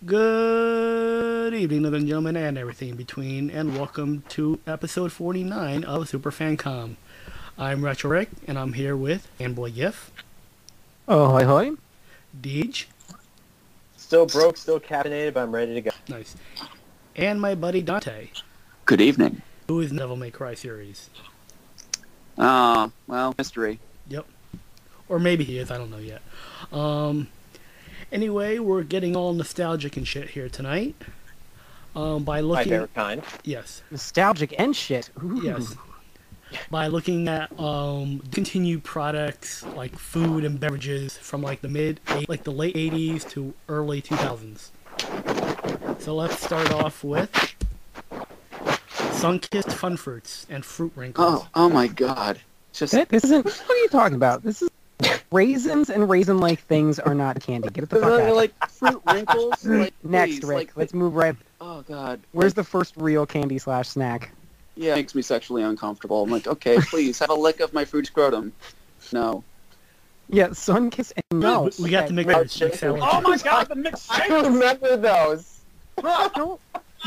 Good evening, ladies and gentlemen, and everything in between, and welcome to episode 49 of Super Fancom. I'm Retro Rick, and I'm here with FanboyGif, Oh, hoi hoi. Deej, Still broke, still caffeinated, but I'm ready to go. nice, and my buddy Dante, Good evening. who is Devil May Cry series. Well, mystery. Yep. Or maybe he is, I don't know yet. Anyway, we're getting all nostalgic and shit here tonight. By My looking... favorite kind. Yes. Nostalgic and shit. Ooh. Yes. By looking at continued products like food and beverages from like the late 80s to early 2000s. So let's start off with sun-kissed fun fruits and fruit wrinkles. Oh my God. Just This isn't... What are you talking about? This is... Raisins and raisin-like things are not candy. Get it the fuck out. like fruit wrinkles. Like, Next, please, Rick. like, Let's move right... Oh God. Where's the first real candy/snack? Yeah, it makes me sexually uncomfortable. I'm like, okay, please have a lick of my fruit scrotum. No. Yeah, sun-kissed and... No. We got the mixed salad. Oh my god, the mixed I remember those!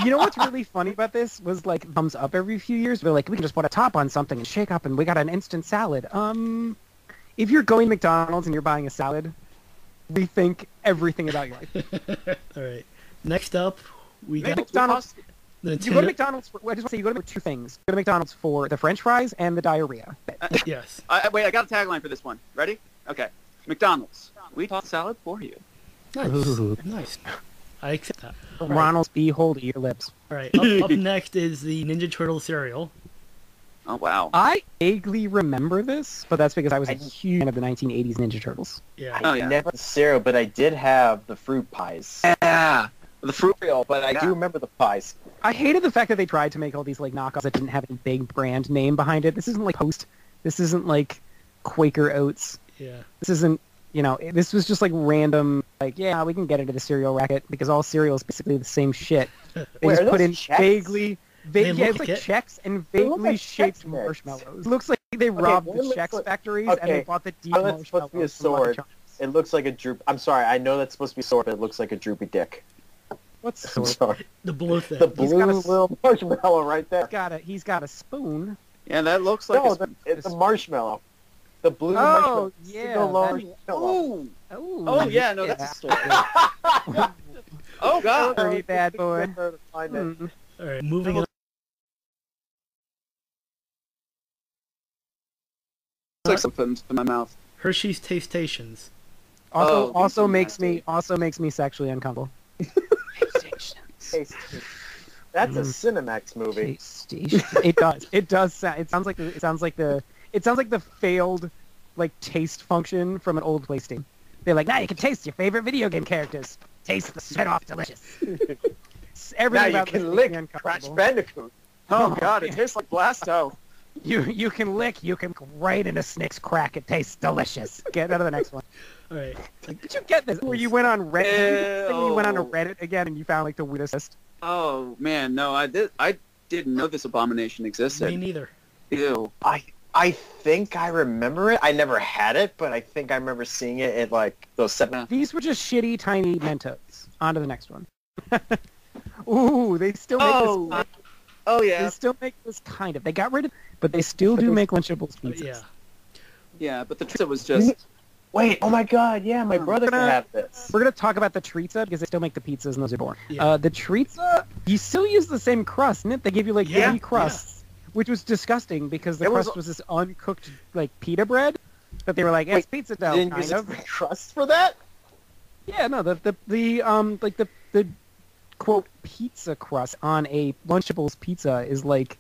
You know what's really funny about this was like thumbs up every few years. They're like, we can just put a top on something and shake up and we got an instant salad. If you're going to McDonald's and you're buying a salad, rethink everything about your life. Alright. Next up, we got McDonald's. the You go to McDonald's for, I just want to say you go to two things. You go to McDonald's for the French fries and the diarrhea. Yes. Wait, I got a tagline for this one. Ready? Okay. McDonald's. We toss salad for you. Nice. Ooh. Nice. I accept that. Ronald's behold your lips. Alright. Up next is the Ninja Turtle cereal. Oh wow. I vaguely remember this, but that's because I was a huge fan of the 1980s Ninja Turtles. Yeah. Oh, I yeah. never had cereal, but I did have the fruit pies. Yeah. The fruit. Cereal, but I do remember the pies. I hated the fact that they tried to make all these like knockoffs that didn't have any big brand name behind it. This isn't like Post. This isn't like Quaker Oats. Yeah. This isn't, this was just like random, like, yeah, we can get into the cereal racket because all cereal is basically the same shit. They Wait, just are put those in Chex? vaguely, They yeah, look it's like like it. Chex and They look vaguely like shaped Chex Mix. marshmallows. It looks like they robbed one the looks Chex like- factories and they okay, bought the deep one that's supposed to be a marshmallows from Lucky sword. Charms. It looks like a droop. I'm sorry, I know that's supposed to be a sword, but it looks like a droopy dick. What's I'm sword? sorry. The blue thing. The He's blue got a- little marshmallow right there. He's got a spoon. Yeah, that looks like No, a... it's a marshmallow. The blue Oh, marshmallow. yeah, The large that- marshmallow. Oh, Oh yeah, no, that's a story. Oh God. Sorry, bad boy. Find it. Mm. Alright, moving on. It's like something in my mouth. Hershey's Tastations. Also, Oh, also these are makes nasty. me sexually uncomfortable. Taste. That's a Cinemax movie. It does. It does. It sounds like the failed like taste function from an old PlayStation. They're like, now you can taste your favorite video game characters. Taste the sweat off, delicious. Everything Now you about this can makes lick me Crash uncomfortable. Bandicoot. Oh God, it tastes like Blasto. You can lick. You can right in a snake's crack. It tastes delicious. Get out of the next one. Alright. Did you get this? Where you went on Reddit? You went on Ew. Reddit again and you found like the weirdest list. Oh man, no, I didn't know this abomination Me existed. neither. Ew. I think I remember it. I never had it, but I think I remember seeing it at like those seven. These were just shitty tiny Mentos. On to the next one. Ooh, they still make this. Oh They yeah. still make this kind of. They got rid of, but they still do make Lunchables pizzas. Yeah. Yeah, but the truth was just Wait, oh my god, yeah, my brother can gonna- have this. We're gonna talk about the Treatza because they still make the pizzas and those are boring. Yeah. The Treatza, you still use the same crust, didn't it? They give you like Yeah, 80 crusts, which was disgusting because the It was- crust was this uncooked like pita bread. But they were like, it's pizza dough, Didn't kind use of. the crust for that? Yeah, no, the quote pizza crust on a Lunchables pizza is like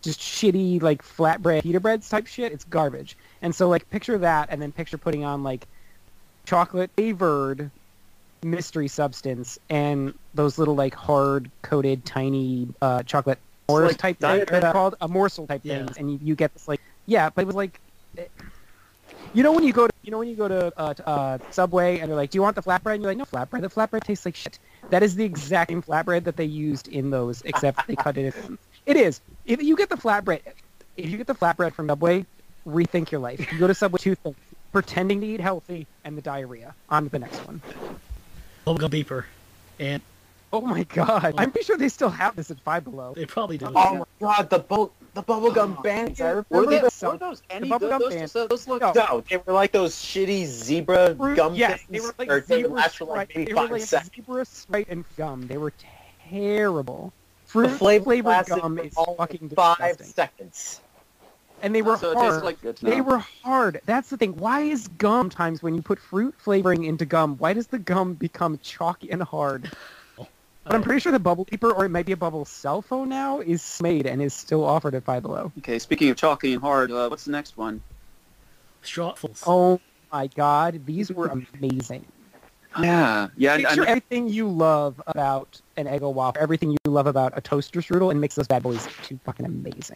just shitty like flatbread pita breads type shit. It's garbage. And so like picture that and then picture putting on like chocolate flavored mystery substance and those little like hard coated tiny chocolate morse like type Diet thing, Coke. called a morsel type Yeah. things and you get this like but it was like when you go to Subway and they're like, do you want the flatbread? And you're like, no flatbread. The flatbread tastes like shit. That is the exact same flatbread that they used in those, except they cut it in. It is. If you get the flatbread from Subway, rethink your life. You go to Subway, two things: pretending to eat healthy and the diarrhea. On to the next one. Bubblegum beeper. And Oh my god! I'm pretty sure they still have this at Five Below. they probably do. Oh my god, the bubblegum bands. I Were remember those any the good? bubblegum Those, band. those look... No. No, they were like those shitty zebra gum Yes, things. they were like or they would zebra last for like Sprite. maybe They were 5 like seconds. zebra Sprite and gum. They were terrible. The Fruit flavor flavored lasted gum for is only fucking 5 disgusting. seconds. And they were So it tastes hard. like good to They know. were hard. That's the thing. Why is gum times when you put fruit flavoring into gum, why does the gum become chalky and hard? But I'm pretty sure the Bubble Keeper, or it might be a Bubble cell phone now, is made and is still offered at Five Below. Okay, speaking of chalky and hard, what's the next one? Strawfuls. Oh my god, these were amazing. Yeah. Picture everything you love about an Eggo waffle, everything you love about a toaster strudel, and mix those bad boys to fucking amazing.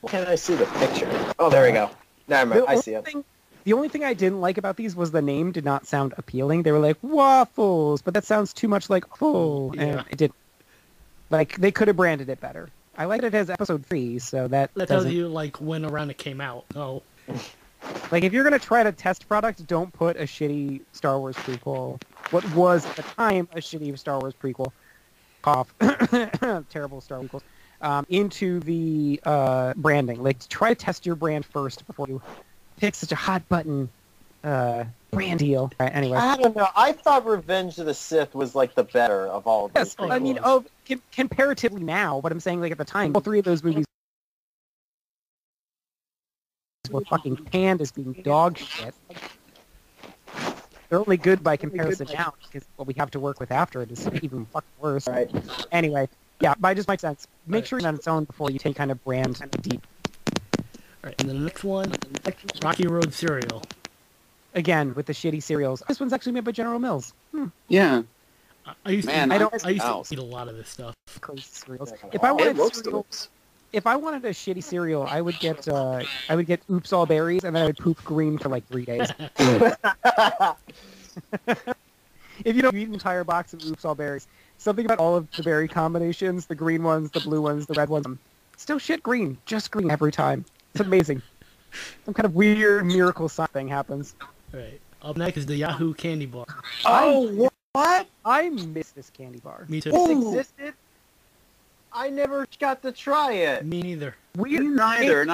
Can I see the picture? Oh, there we go. Never mind, I see it. The only thing I didn't like about these was the name did not sound appealing. They were like, waffles, but that sounds too much like full, Yeah. and it didn't. Like, they could have branded it better. I like it as episode 3, so that That tells you like when around it came out. Oh, Like, if you're going to try to test product, don't put a shitty Star Wars prequel, what was at the time a shitty Star Wars prequel, cough, terrible Star Wars prequels, into the branding. Like, try to test your brand first before you pick such a hot button brand deal. All right, anyway. I don't know. I thought Revenge of the Sith was like the better of all of Yes, these. I mean, comparatively now, but I'm saying, like, at the time, all 3 of those movies were fucking panned as being dog shit. They're only good by comparison now, because what we have to work with after it is even fucking worse. Right. Anyway, yeah, but it just makes sense. Make sure it's on its own before you take kind of brand deep. all right. And then the next one, Rocky Road cereal. Again, with the shitty cereals. This one's actually made by General Mills. Yeah. I used Man, to, I don't- I used House. to eat a lot of this stuff. Crazy cereals. Yeah, If I it wanted looks cereal, delicious. if I wanted a shitty cereal, I would get Oops All Berries, and then I would poop green for like 3 days. If you don't eat an entire box of Oops All Berries, something about all of the berry combinations, the green ones, the blue ones, the red ones, still shit green, just green every time. It's amazing. Some kind of weird miracle thing happens. All right. Up next is the Yahoo candy bar. Oh, what? I miss this candy bar. Me too. This existed? I never got to try it. Me neither. Weird. Neither, and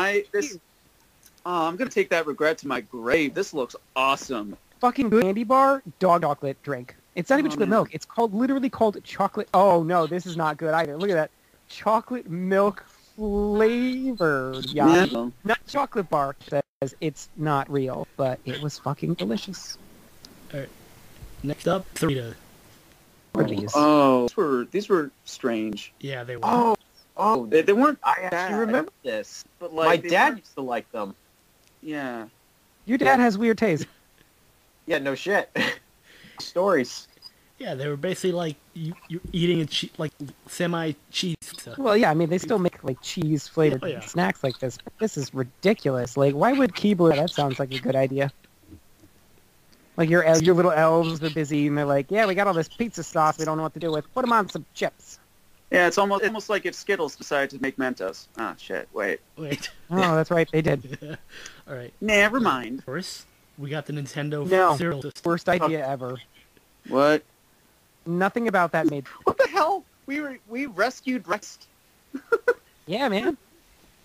I'm gonna take that regret to my grave. This looks awesome. Fucking candy bar, dog chocolate drink. It's not even Oh, chocolate no. milk. It's literally called chocolate. Oh no, this is not good either. Look at that, chocolate milk flavored. Yeah, Yeah. not chocolate bar. Says it's not real, but it was fucking delicious. Next up, Doritos. What are these? Oh, these were strange. Yeah, they were. Oh, They weren't I actually bad, remember this. but My like they dad weren't- used to like them. Yeah. Your dad has weird taste. Yeah, no shit. Stories. Yeah, they were basically like you're eating a like semi-cheese pizza. Well, yeah, I mean they still make like cheese flavored Oh, yeah. snacks like this. But this is ridiculous. Like, why would Keebler? That sounds like a good idea. Like your little elves, they're busy and they're like, yeah, we got all this pizza sauce we don't know what to do with. Put them on some chips. Yeah, it's almost like if Skittles decided to make Mentos. Ah, shit. Wait. Wait. Oh, that's right, they did. All right. Never mind. First, we got the Nintendo No. cereal system. Worst idea ever. What? Nothing about that made. What the hell? We rescued Rex. Yeah, man.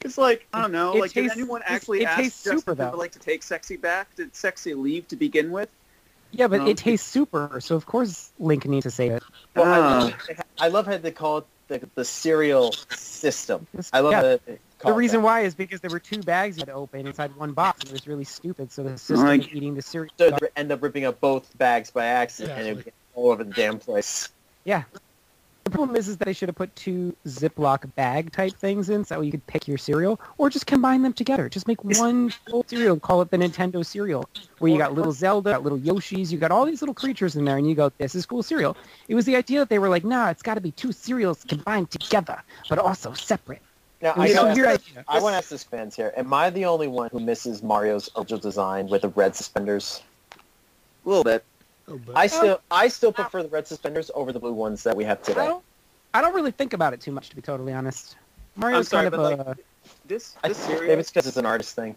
It's like, I don't know, It like, did tastes- anyone it actually ask tastes Justin super, though. Timberlake to take Sexy back? Did Sexy leave to begin with? Yeah, but No. it tastes super, so of course Link needs to say it. Well, Ah. I love how they call it the cereal system. This- I love yeah. that they call The it reason that. why is because there were 2 bags you had to open inside one box, and it was really stupid. So the system Like- of eating the cereal. So they end up ripping up both bags by accident, and it Exactly. would get all over the damn place. Yeah. The problem is that they should have put 2 Ziploc bag type things in, so that way you could pick your cereal, or just combine them together. Just make one full cereal and call it the Nintendo cereal, where you got little Zelda, got little Yoshis, you got all these little creatures in there, and you go, this is cool cereal. It was the idea that they were like, nah, it's got to be 2 cereals combined together, but also separate. Now, It was a weird idea. I want to ask this fans here. Am I the only one who misses Mario's original design with the red suspenders? A little bit. Oh, but I still prefer the red suspenders over the blue ones that we have today. I don't really think about it too much, to be totally honest. Mario's I'm sorry, kind of but like, this Maybe cereal, it's because it's an artist thing.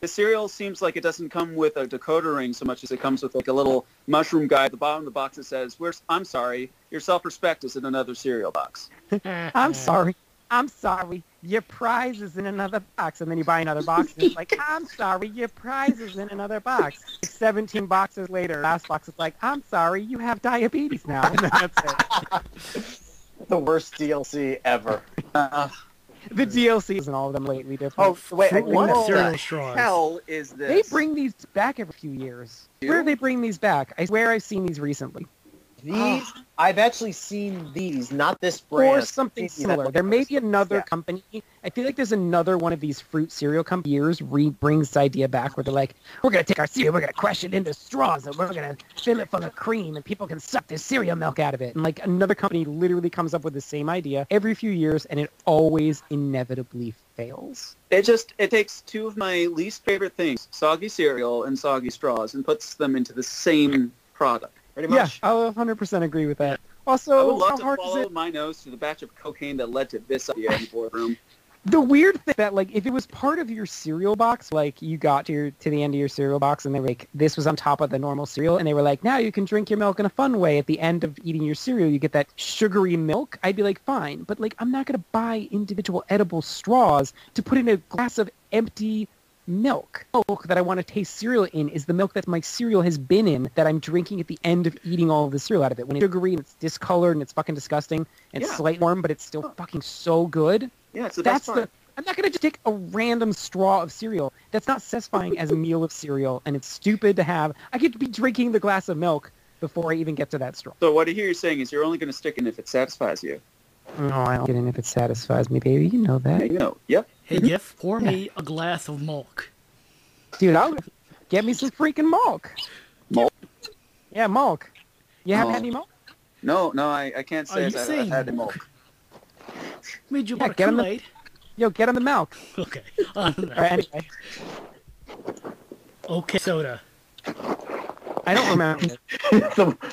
The cereal seems like it doesn't come with a decoder ring so much as it comes with like a little mushroom guy at the bottom of the box that says, I'm sorry, your self-respect is in another cereal box. I'm sorry. I'm sorry. Your prize is in another box. And then you buy another box and it's like, I'm sorry, your prize is in another box. 17 boxes later, last box is like, I'm sorry, you have diabetes now. And then that's it. The worst DLC ever. The DLC isn't all of them lately different. Oh, wait, What cereal the straws? hell is this? They bring these back every few years. Where do they bring these back? I swear I've seen these recently. These, I've actually seen these, not this brand. Or something similar. There may be another company. I feel like there's another one of these fruit cereal companies brings this idea back where they're like, we're going to take our cereal, we're going to crush it into straws, and we're going to fill it full of cream, and people can suck their cereal milk out of it. And like another company literally comes up with the same idea every few years, and it always inevitably fails. It takes two of my least favorite things, soggy cereal and soggy straws, and puts them into the same product. Pretty much. Yeah, I'll 100% agree with that. I Also, would love how to hard is follow it? my nose to the batch of cocaine that led to this idea in the boardroom. The weird thing that, like, if it was part of your cereal box, like, you got to the end of your cereal box and they were like, this was on top of the normal cereal, and they were like, now you can drink your milk in a fun way. At the end of eating your cereal, you get that sugary milk. I'd be like, fine. But, like, I'm not going to buy individual edible straws to put in a glass of empty milk. Milk that I want to taste cereal in is the milk that my cereal has been in that I'm drinking at the end of eating all of the cereal out of it. When it's sugary and it's discolored and it's fucking disgusting and it's slightly warm, but it's still fucking so good. Yeah, it's the best part. I'm not going to just take a random straw of cereal. That's not satisfying as a meal of cereal, and it's stupid to have. I could be drinking the glass of milk before I even get to that straw. So what I hear you saying is you're only going to stick in if it satisfies you. No, I don't get in if it satisfies me, baby. You know that. You know, yep. Hey, Gif, pour me a glass of milk. Dude, I'll get me some freaking milk. Milk? Yeah, milk. You haven't had any milk? No, I can't say I've had any milk. Made you Yeah, about get 'em the- Kool-Aid. Yo, get on the milk. Okay. On to that. All right, anyway. Okay, soda. I don't remember.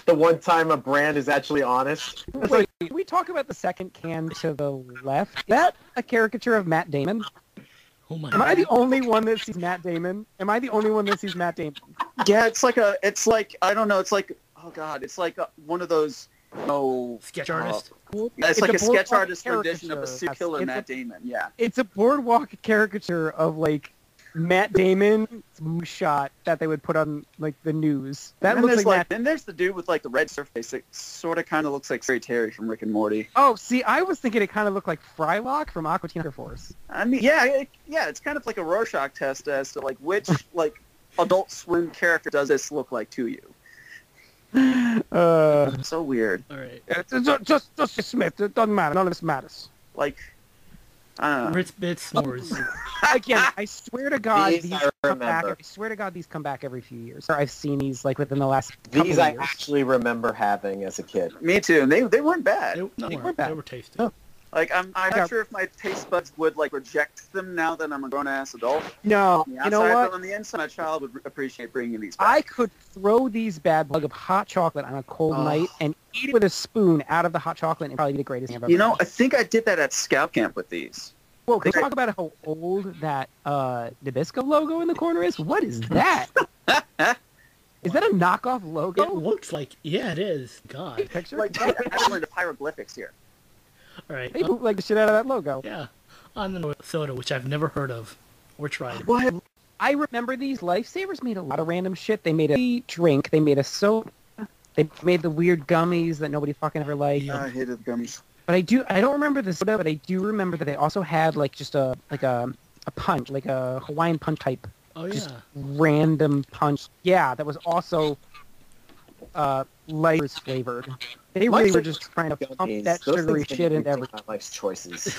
the one time a brand is actually honest. Wait, can we talk about the second can to the left? Is that a caricature of Matt Damon? Oh my Am I god. the only one that sees Matt Damon? Am I the only one that sees Matt Damon? Yeah, it's like I don't know, it's like, oh god, it's like one of those, Sketch artist? Yeah, it's like a sketch boardwalk artist rendition of a caricature. serial killer It's Matt Damon, yeah. It's a boardwalk caricature of, like, Matt Damon's shot that they would put on, like, the news. That And looks there's like Matt... and there's the dude with like the red surface that sort of kind of looks like Scary Terry from Rick and Morty. Oh, see, I was thinking it kind of looked like Frylock from Aqua Teen Hunger Force. I mean, yeah, it's kind of like a Rorschach test as to like which like Adult Swim character does this look like to you. So weird. Alright. Just Smith. It doesn't matter. None of this matters. Like, I don't know. Ritz Bits S'mores. Again, I swear to God, These these I come back. remember. I swear to God, these come back every few years. I've seen these like within the last couple These of I years. actually remember having as a kid. Me too. And they weren't bad. They weren't bad. They were tasty. No. Like I'm not sure if my taste buds would like reject them now that I'm a grown ass adult. No, On the you know outside, what? but on the inside, my child would appreciate bringing these back. I could throw these bad bug of hot chocolate on a cold night and eat it with a spoon out of the hot chocolate, and it'd probably be the greatest thing I've ever You know, had. I think I did that at Scout Camp with these. Whoa, can we talk about how old that Nabisco logo in the corner is? What is that? Is that a knockoff logo? It looks like, yeah, it is. God. Picture? Like, I had to learn the hieroglyphics here. Alright. They bootleg the shit out of that logo. Yeah. On the soda, which I've never heard of or tried. What? I remember these Lifesavers made a lot of random shit. They made a drink. They made a soda. They made the weird gummies that nobody fucking ever liked. Yeah. I hated the gummies. But I don't remember the soda, but I do remember that they also had like just a punch, like a Hawaiian punch type, Oh, just yeah. random punch. Yeah, that was also lighters flavored. They really were just trying to pump that Those sugary things shit made me into rethink everything. my life's choices.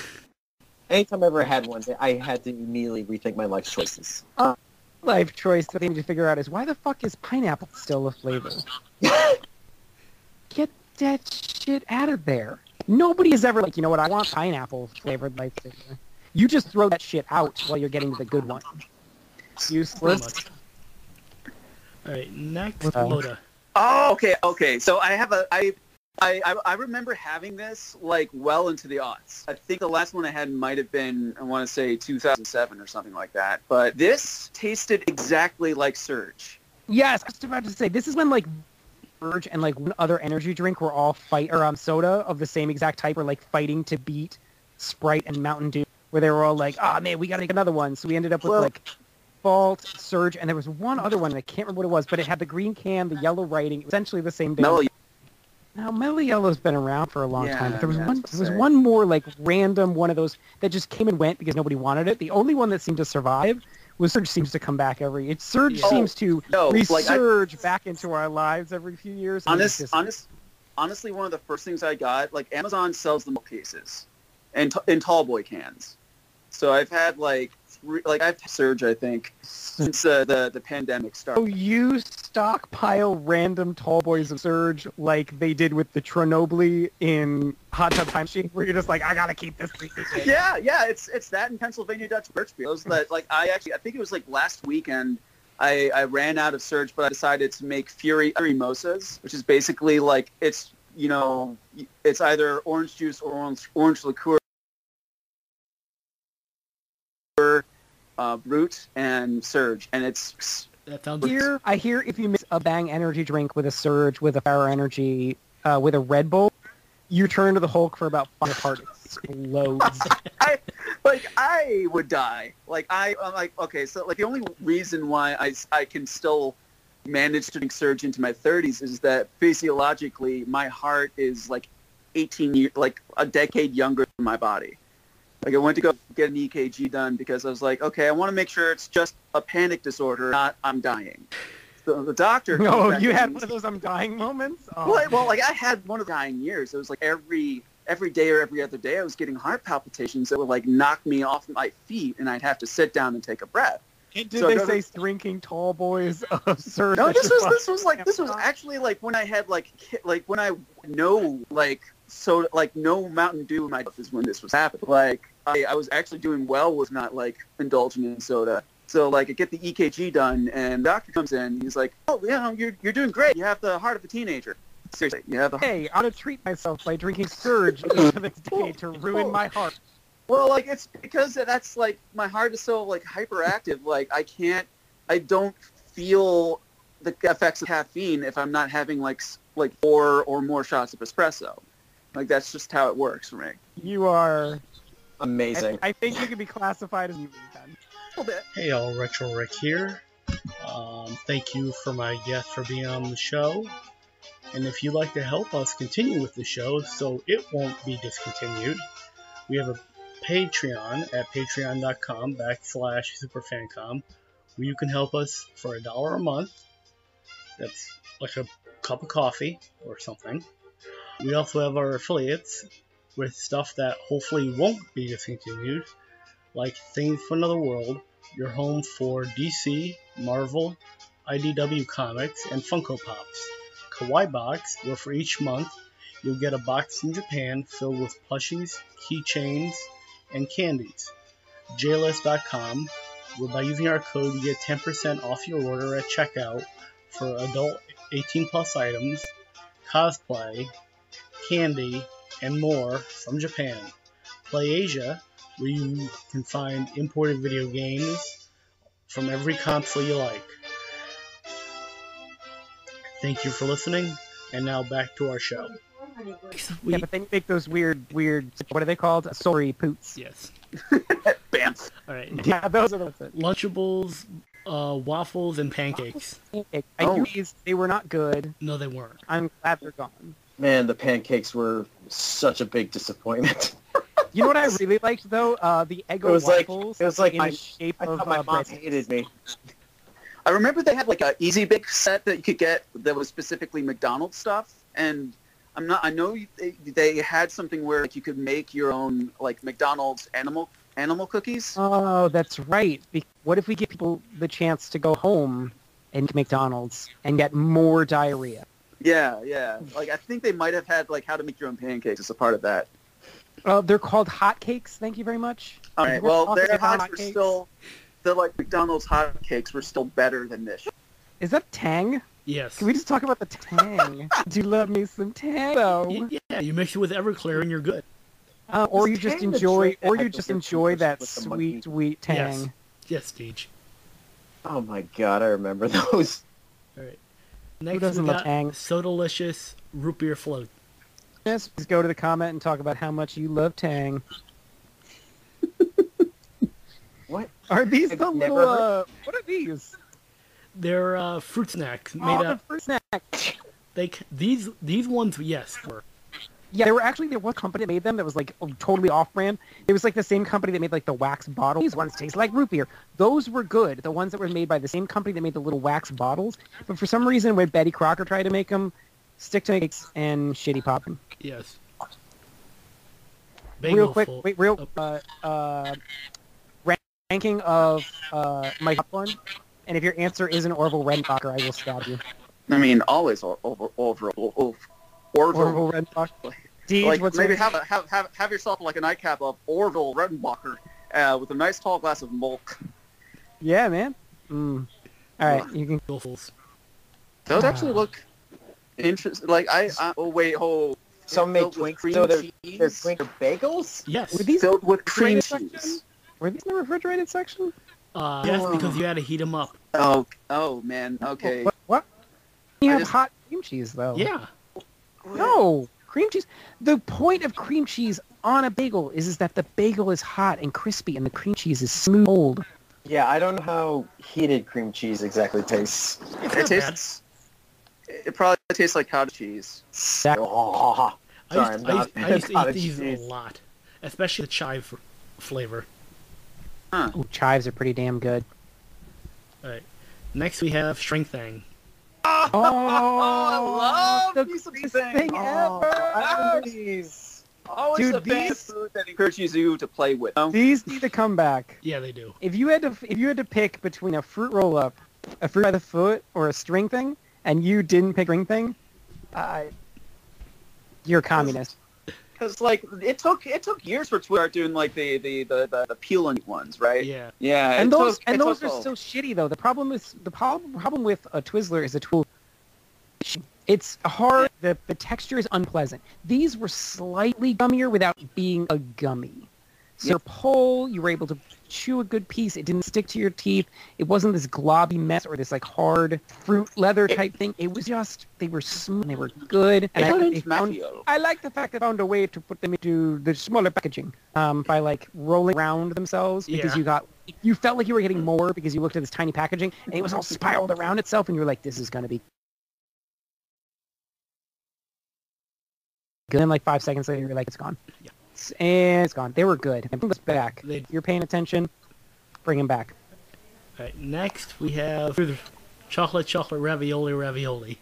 Anytime I ever had one, I had to immediately rethink my life's choices. Life choice that they need to figure out is why the fuck is pineapple still a flavor? Get that shit out of there. Nobody is ever like, you know what, I want pineapple flavored Lifesaver. You just throw that shit out while you're getting to the good one. Pretty Useless. much. Alright, next, What the- Loda. Oh, okay. So I I remember having this like well into the aughts. I think the last one I had might have been, I want to say 2007 or something like that. But this tasted exactly like Surge. Yes, I was about to say, this is when like Surge and like one other energy drink were all soda of the same exact type were like fighting to beat Sprite and Mountain Dew, where they were all like, oh man, we gotta make another one. So we ended up with like Vault, Surge, and there was one other one, and I can't remember what it was, but it had the green can, the yellow writing, essentially the same Mellow. Now, Mellow Yellow's been around for a long time, but there was yeah, one more like random one of those that just came and went because nobody wanted it. The only one that seemed to survive was Surge seems to come back Surge seems to resurge back into our lives every few years. Honestly, one of the first things I got, like Amazon sells the milk cases and in tall boy cans. So I've had I've had Surge, I think, since the pandemic started. So you stockpile random tall boys of Surge like they did with the Tronobly in Hot Tub Time Machine, where you're just like, I gotta keep this thing. Yeah, it's that in Pennsylvania Dutch Birch beer. Those that I think it was like last weekend. I ran out of Surge, but I decided to make Fury Mimosas, which is basically like it's either orange juice or orange liqueur. Brute and Surge, and it's I hear if you mix a Bang energy drink with a Surge, with a Power Energy, with a Red Bull, you turn into the Hulk for about 5 heart explodes. I would die. I'm like, okay, so like the only reason why I can still manage to drink Surge into my 30s is that physiologically my heart is like 18 years, like a decade younger than my body. Like I went to go get an EKG done because I was like, okay, I want to make sure it's just a panic disorder, not I'm dying. So the doctor. No, you had one of those I'm dying moments. Oh. Well, I had one of the dying years. It was like every day or every other day I was getting heart palpitations that would like knock me off my feet, and I'd have to sit down and take a breath. Did they say drinking tall boys of Surge? No, this was actually like when I had when I know so like no Mountain Dew in my life is when this was happening. Like I was actually doing well with not like indulging in soda. So like I get the EKG done and the doctor comes in. He's like, oh yeah, you're doing great. You have the heart of a teenager. Seriously, you have the. Hey, I'm gonna treat myself by drinking Surge the next day to ruin my heart. Well, like it's because that's like my heart is so like hyperactive. Like I don't feel the effects of caffeine if I'm not having like 4 or more shots of espresso. Like that's just how it works for me. You are amazing. I think you could be classified as you then. A little bit. Hey all, Retro Rick here. Thank you for my guest for being on the show. And if you'd like to help us continue with the show so it won't be discontinued, we have a Patreon at patreon.com/SuperFancom, where you can help us for $1 a month. That's like a cup of coffee or something. We also have our affiliates with stuff that hopefully won't be discontinued, like Things from Another World, your home for DC, Marvel, IDW Comics, and Funko Pops. Kawaii Box, where for each month you'll get a box from Japan filled with plushies, keychains, and candies. JList.com, where by using our code you get 10% off your order at checkout for adult 18 plus items, cosplay, candy, and more from Japan. Play Asia, where you can find imported video games from every console you like. Thank you for listening, and now back to our show. Yeah, but then you make those weird, what are they called? Sorry, poots. Yes. Bam. All right. Yeah, those are the ones. Lunchables, waffles, and pancakes. I knew these, they were not good. No, they weren't. I'm glad they're gone. Man, the pancakes were such a big disappointment. You know what I really liked though? The Eggo waffles. It was like in the shape of my mom breadsticks. hated me. I remember they had like a Easy Bake set that you could get that was specifically McDonald's stuff, and I know they had something where like you could make your own like McDonald's animal cookies. Oh, that's right. What if we give people the chance to go home and McDonald's and get more diarrhea? Yeah. Like I think they might have had like how to make your own pancakes as a part of that. They're called hotcakes. Thank you very much. All right. Well, their hots were still like McDonald's hotcakes were still better than this. Is that Tang? Yes. Can we just talk about the tang? Do you love me some tang, though? Yeah, you mix it with Everclear and you're good. Or you Is just tang the enjoy, drink that or had you the just whipped enjoy cream that with the monkey? sweet tang. Yes. Yes, Deej. Oh my god, I remember those. All right. Next, doesn't we love got Tang? So Delicious Root Beer Float. Yes, please go to the comment and talk about how much you love tang. What? Are these I've the never little? heard- What are these? They're fruit snacks made Oh, the up. fruit snack. These ones, yes, were. Yeah, there was company that made them that was like totally off-brand. It was like the same company that made like the wax bottles. These ones taste like root beer. Those were good. The ones that were made by the same company that made the little wax bottles. But for some reason, when Betty Crocker tried to make them, stick to cakes and shitty popping. Yes. Real quick, Full- wait, ranking of my top one. And if your answer isn't Orville Redenbacher, I will stab you. I mean, always Orville. Orville Redenbacher. Deej, Like what's maybe your... have yourself like a nightcap of Orville Redenbacher with a nice tall glass of milk. Yeah, man. All right, you can... Waffles. Those actually look interesting. Like Some made filled with Twinks, cream so they're cheese? Twinker bagels? Yes. Were these Filled with cream refrigerated cheese. section? Were these in the refrigerated section? Yes, because you had to heat them up. Oh man. Okay. What? You I have just- hot cream cheese, though. Yeah. No, cream cheese. The point of cream cheese on a bagel is that the bagel is hot and crispy and the cream cheese is smooth. Yeah, I don't know how heated cream cheese exactly tastes. It tastes. It probably tastes like cottage cheese. Oh, sorry, I'm not I used to eat cottage these cheese. a lot, especially the chive flavor. Ooh, chives are pretty damn good. All right. Next we have Shrink Thang. Oh, I love the me some greatest thing. thing Oh, ever. I remember these. Always Dude, a fast food that encourages you to play with. These need to come back. Yeah, they do. If you had to pick between a fruit roll up, a fruit by the foot, or a string thing, and you didn't pick string thing, you're a communist. Because like it took years for Twitter doing like the peeling ones, right? Yeah. Yeah. And those it are took- so shitty though. The problem with a Twizzler is a tool. It's hard. The texture is unpleasant. These were slightly gummier without being a gummy. So your pull, you were able to chew a good piece. It didn't stick to your teeth. It wasn't this globby mess or this like hard fruit leather type thing. It was just, they were smooth, they were good. And I like the fact that I found a way to put them into the smaller packaging by like rolling around themselves because Yeah. you felt like you were getting more because you looked at this tiny packaging and it was all spiraled around itself and you were like, this is going to be good. And like 5 seconds later, you're like, it's gone. Yeah. And it's gone. They were good. And bring us back. They- You're paying attention. Bring them back. All right. Next we have chocolate ravioli.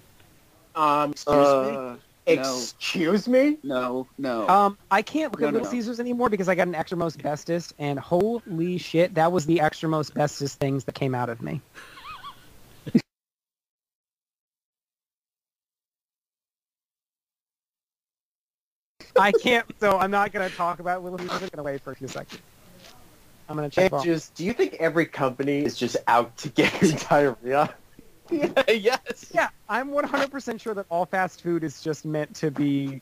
Excuse me? No. I can't look at Little Caesars anymore because I got an extra most bestest, and holy shit, that was the extra most bestest things that came out of me. I can't, so I'm not going to talk about Little Caesars. I'm going to wait for a few seconds. I'm going to check off. Do you think every company is just out to get your diarrhea? Yes. Yeah, I'm 100% sure that all fast food is just meant to be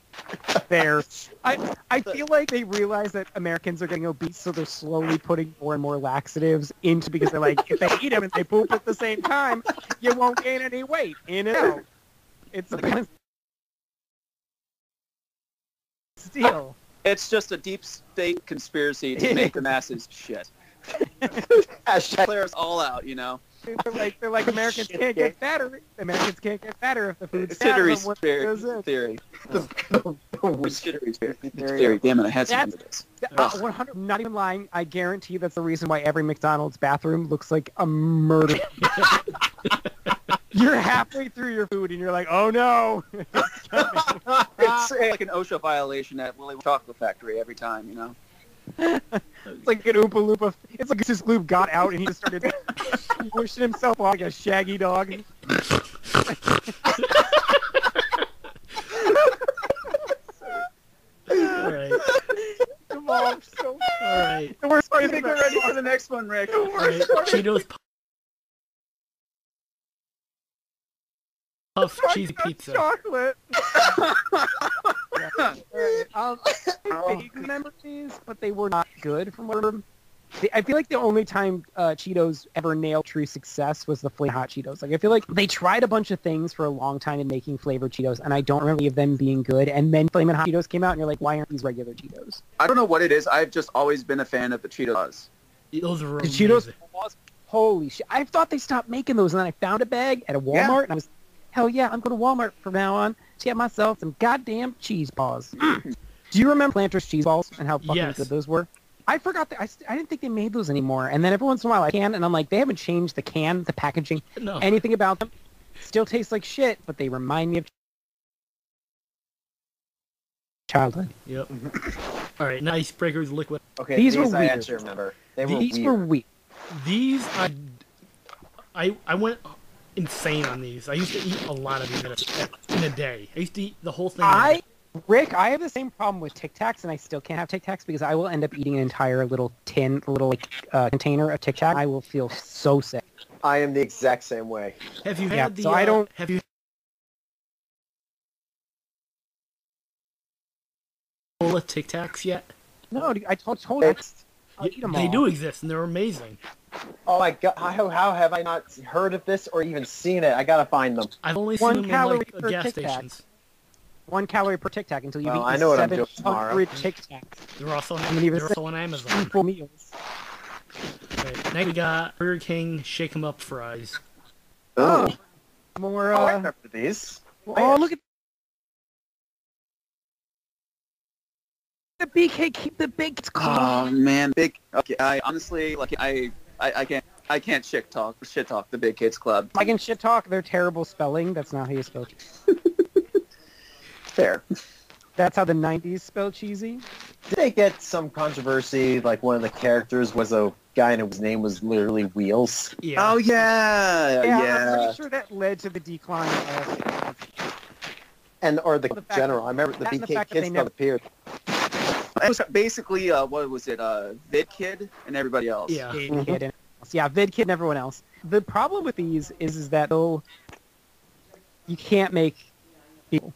there. I feel like they realize that Americans are getting obese, so they're slowly putting more and more laxatives into, because they're like, if they eat them and they poop at the same time, you won't gain any weight. In and out. It's a balance deal. It's just a deep state conspiracy to make the masses shit. Hashtag Clear us all out, you know. They're like Americans can't get fatter. Americans can't get fatter if the food's Conspiracy fat. theory. the Conspiracy theory. Damn it, I had some of this. 100. Not even lying. I guarantee that's the reason why every McDonald's bathroom looks like a murder. You're halfway through your food and you're like, oh no. It's like an OSHA violation at Willy Chocolate Factory every time, you know. It's like an Oompa Loompa. It's like this gloop got out and he just started pushing himself off like a shaggy dog. Alright. Come on, so Alright. the worst part I is think we're ready for the next one, Rick. Alright. Cheetos puff cheesy pizza. Chocolate. Yeah. Vague memories, but they were not good from what I remember. I feel like the only time Cheetos ever nailed true success was the Flamin' Hot Cheetos. Like, I feel like they tried a bunch of things for a long time in making flavored Cheetos, and I don't remember any of them being good. And then Flamin' Hot Cheetos came out, and you're like, why aren't these regular Cheetos? I don't know what it is. I've just always been a fan of the Cheetos. Those were The amazing. Cheetos, holy shit. I thought they stopped making those, and then I found a bag at a Walmart, and I was, hell yeah, I'm going to Walmart from now on to get myself some goddamn cheese balls. Do you remember Planters cheese balls and how fucking Yes. good those were? I forgot that. I didn't think they made those anymore. And then every once in a while I can, and I'm like, they haven't changed the can, the packaging, No. anything about them. Still taste like shit, but they remind me of childhood. Yep. All right, now Icebreakers liquid. Okay, These these were I weird. actually remember. They were These weird. were weird. These I went insane on these. I used to eat a lot of these in a day. I used to eat the whole thing. Rick, I have the same problem with Tic Tacs, and I still can't have Tic Tacs because I will end up eating an entire little container of Tic Tac. I will feel so sick. I am the exact same way. Have you Yeah, had the? so I don't- Have you? Tic Tacs yet? No, I told you. I'll eat them They all. do exist, and they're amazing. Oh my god, how have I not heard of this or even seen it? I gotta find them. I've only One seen them in calorie like per gas Tic Tac. stations. 1 calorie per Tic Tac until you've Well, I eaten know what I'm doing 700 tomorrow. Tic Tacs. They're also I'm gonna even they're say also on Amazon. full meals. Right, next we got Burger King Shake 'em Up fries. Oh, more. I remember these. Oh, look at the BK. Keep the big. It's Oh called. man, big. Okay, I honestly like I can't shit talk the Big Kids Club. I can shit talk. They're terrible spelling. That's not how you spell cheese. Fair. That's how the 90s spell cheesy. Did they get some controversy? Like one of the characters was a guy and his name was literally Wheels. Yeah. Oh yeah, I'm yeah. pretty sure that led to the decline of Or the Well, the fact general. I remember the that and the BK fact that they Kids never- Club appeared. It was basically what was it? Vid Kid and everybody else. Yeah. VidKid and everyone else. Yeah, VidKid and everyone else. The problem with these is that though you can't make people.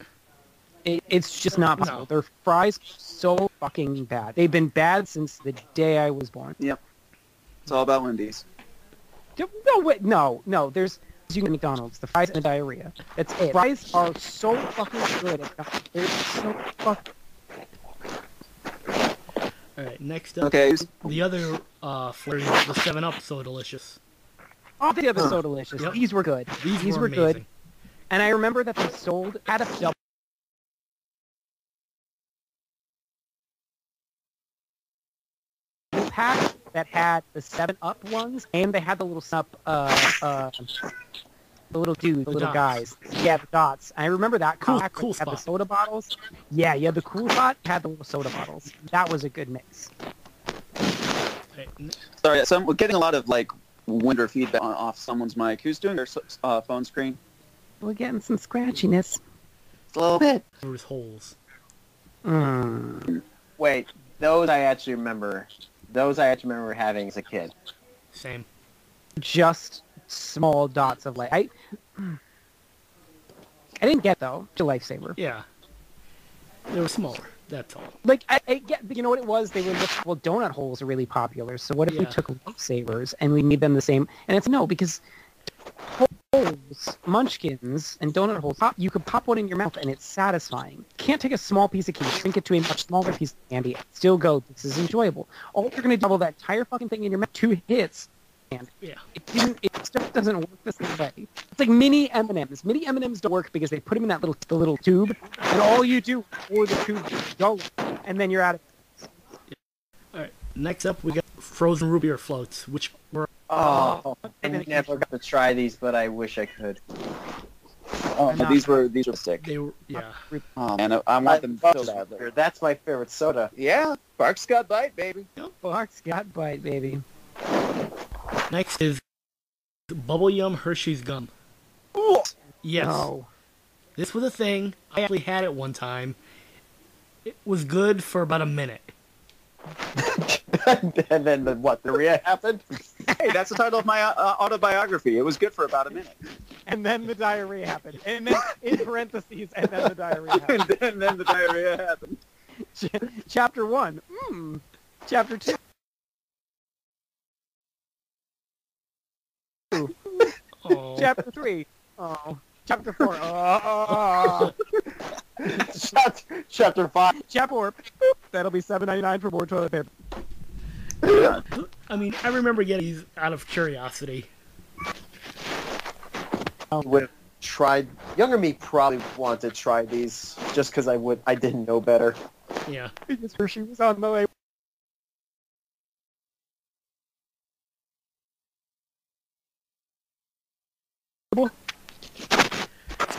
It's just not possible. No. Their fries are so fucking bad. They've been bad since the day I was born. Yep. It's all about Wendy's. No, wait, no. There's you can McDonald's, the fries and the diarrhea. That's it. Fries are so fucking good. They're so fucking. All right, next up, Okay. the other flavors, the 7-Up So Delicious. Oh, the other so delicious. Yep. These were good. These were amazing. good. And I remember that they sold at a double pack that had the 7-Up ones, and they had the little the little dudes, the little dots. guys. Yeah, the dots. I remember that Cool- pack cool had the spot. soda bottles. Yeah, you had the cool spot, had the little soda bottles. That was a good mix. Right, Sorry, so I'm getting a lot of like winter feedback off someone's mic. Who's doing their phone screen? We're getting some scratchiness. It's a little bit. There's holes. Wait, those I actually remember. Those I actually remember having as a kid. Same. Just small dots of light. I didn't get though. It's a lifesaver. Yeah. They were smaller. That's all. Like I get, but you know what it was? They were well, donut holes are really popular. So what if we Yeah. took lifesavers and we made them the same? And it's no, because holes, munchkins, and donut holes, you could pop one in your mouth and it's satisfying. You can't take a small piece of candy, shrink it to a much smaller piece of candy, and still go, this is enjoyable. All you're going to double that entire fucking thing in your mouth, 2 hits, and Yeah. it just doesn't work the same way. It's like mini M&Ms. Mini M&Ms don't work because they put them in that little tube, and all you do for the tube is go, and then you're out of All right. Next up, we got frozen root beer floats, which were Oh, I and then- never got to try these, but I wish I could. Oh, I'm not- these were sick. they were yeah. Oh man, I want them so badly. That's my favorite soda. Yeah, Barks got bite, baby. Barks got bite, baby. Next is Bubble Yum Hershey's gum. Yes. No. This was a thing. I actually had it one time. It was good for about a minute. And then the Rhea happened? Hey, that's the title of my autobiography. It was good for about a minute. and then the diarrhea happened. And then, in parentheses, and then the diarrhea happened. and then the diarrhea happened. Chapter 1. Chapter 2. Oh. Chapter 3. Oh. Chapter 4. Oh. Chapter 5. Chapter 4. That'll be $7.99 for more toilet paper. I mean, I remember getting these out of curiosity. Would have tried. Younger me probably wanted to try these just because I didn't know better. Yeah. Because her shoe was on the way.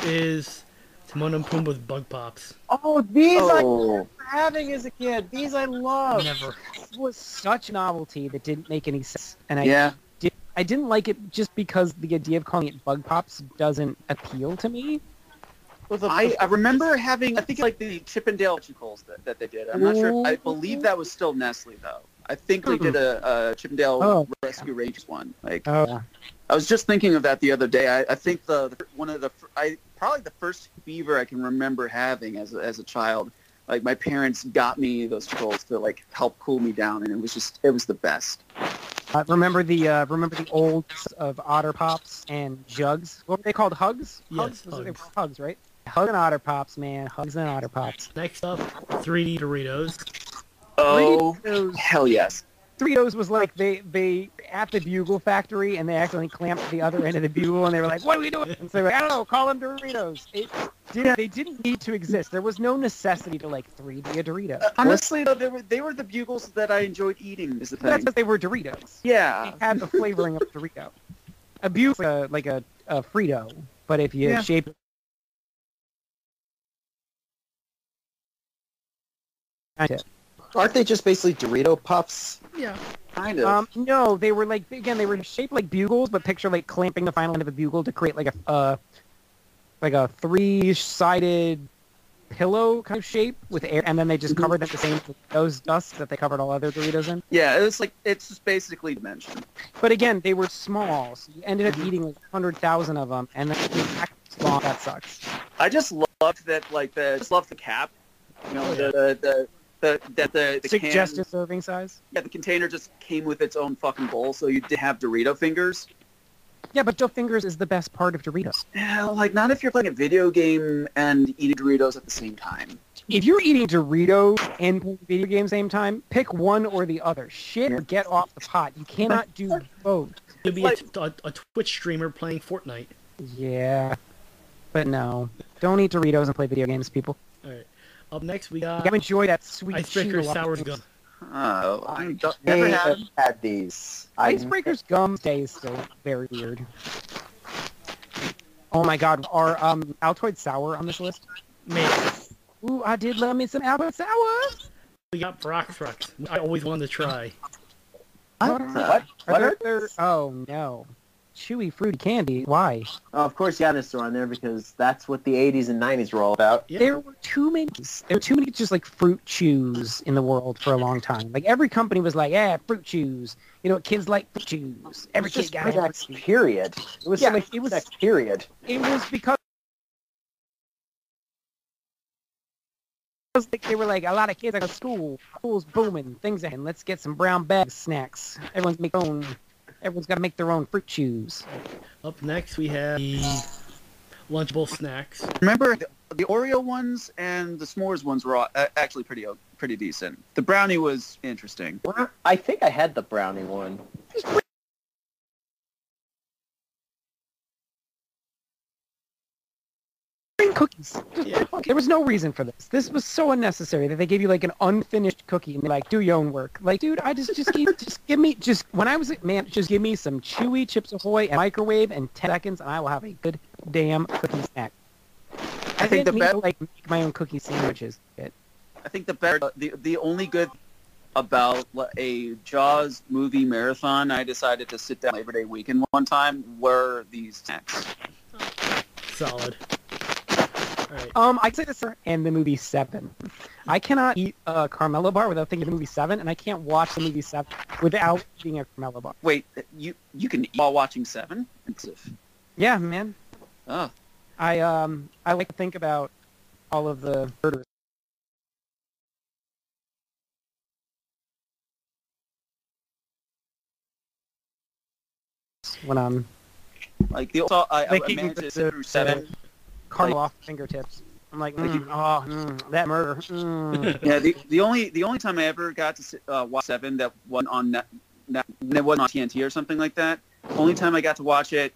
Is Timon and Pumbaa's Bug Pops. Oh, these I Oh. remember having as a kid. These I love. Never. This was such a novelty that didn't make any sense. And Yeah. I didn't like it just because the idea of calling it Bug Pops doesn't appeal to me. I remember having, I think, like the Chip and Dale Chicles that they did. I'm not sure. I believe that was still Nestle, though. I think they did a Chip and Dale Oh. Rescue Rangers one. Like, Oh. I was just thinking of that the other day. I think probably the first fever I can remember having as a child. Like, my parents got me those Chicles to like help cool me down, and it was the best. Remember the old of Otter Pops and Jugs? What were they called? Hugs? Yes, Hugs? They were Hugs. Hugs, right? Hug and Otter Pops, man. Hugs and Otter Pops. Next up, 3D Doritos. Oh, Doritos. hell yes. Doritos was like they at the Bugle factory and they accidentally clamped the other end of the Bugle and they were like, "What are we doing?" And so they were like, I don't know, call them Doritos. They didn't need to exist. There was no necessity to like 3D a Dorito. Honestly, though, they were the bugles that I enjoyed eating. Is the That's thing? because they were Doritos. Yeah. They had the flavoring of Dorito. A Bugle like a Frito, but if you Yeah. shape it. Aren't they just basically Dorito Puffs? Yeah. Kind of. No, they were like, again, they were shaped like bugles, but picture like clamping the final end of a bugle to create like a three-sided pillow kind of shape with air, and then they just covered them the same with those dusts that they covered all other Doritos in. Yeah, it's just basically dimension. But again, they were small, so you ended up eating like 100,000 of them, and then you small. That sucks. I just loved that, like just loved the cap. You know, the Suggested can, serving size. yeah, the container just came with its own fucking bowl, so you did have Dorito fingers. Yeah, but Joe Fingers is the best part of Doritos. Yeah, like not if you're playing a video game and eating Doritos at the same time. If you're eating Doritos and playing video games at the same time, pick one or the other. Shit or get off the pot. You cannot do both. To be a Twitch streamer playing Fortnite. Yeah. But no. Don't eat Doritos and play video games, people. Alright. Up next, we You got gotta enjoy that sweet Icebreaker chew. Sour's Gum. Oh, I I never have had. had these. Icebreaker's gum taste still very weird. Oh my god, are Altoid Sour on this list? Maybe. Ooh, I did love me some Altoid Sour! We got Brock Trucks. I always wanted to try. What? Are What? there, oh no. Chewy fruity candy. Why? Oh, of course you got to throw on there because that's what the 80s and 90s were all about. Yeah. There were too many just like fruit chews in the world for a long time. Like every company was like, yeah, fruit chews. You know, kids like fruit chews. Every It was kid just got for a that fruit chew. period. It was Yeah, like it was- that period. It was because like, they were like a lot of kids at school's booming, things and let's get some brown bag snacks. Everyone's got to make their own fruit chews. Up next, we have the Lunchable Snacks. Remember the Oreo ones and the s'mores ones were all, actually pretty decent. The brownie was interesting. I think I had the brownie one. Cookies. There was no reason for this. This was so unnecessary that they gave you like an unfinished cookie and they're like, do your own work. Like, dude, I just give me when I was a man, just give me some chewy Chips Ahoy and microwave and 10 seconds and I will have a good damn cookie snack. I think didn't the need to, like make my own cookie sandwiches. I think the only good about a Jaws movie marathon I decided to sit down Labor Day weekend one time were these snacks. Solid. Alright. I'd say this and the movie 7. I cannot eat a Carmelo bar without thinking of the movie 7, and I can't watch the movie 7 without eating a Carmelo bar. Wait, you can eat while watching Seven? Yeah, man. Oh, I like to think about all of the murders. When I'm like the old, I thinking managed to sit through 7. caramel off fingertips. I'm like, that murder. Yeah, the only time I ever got to watch 7 that wasn't on that wasn't on TNT or something like that. Only time I got to watch it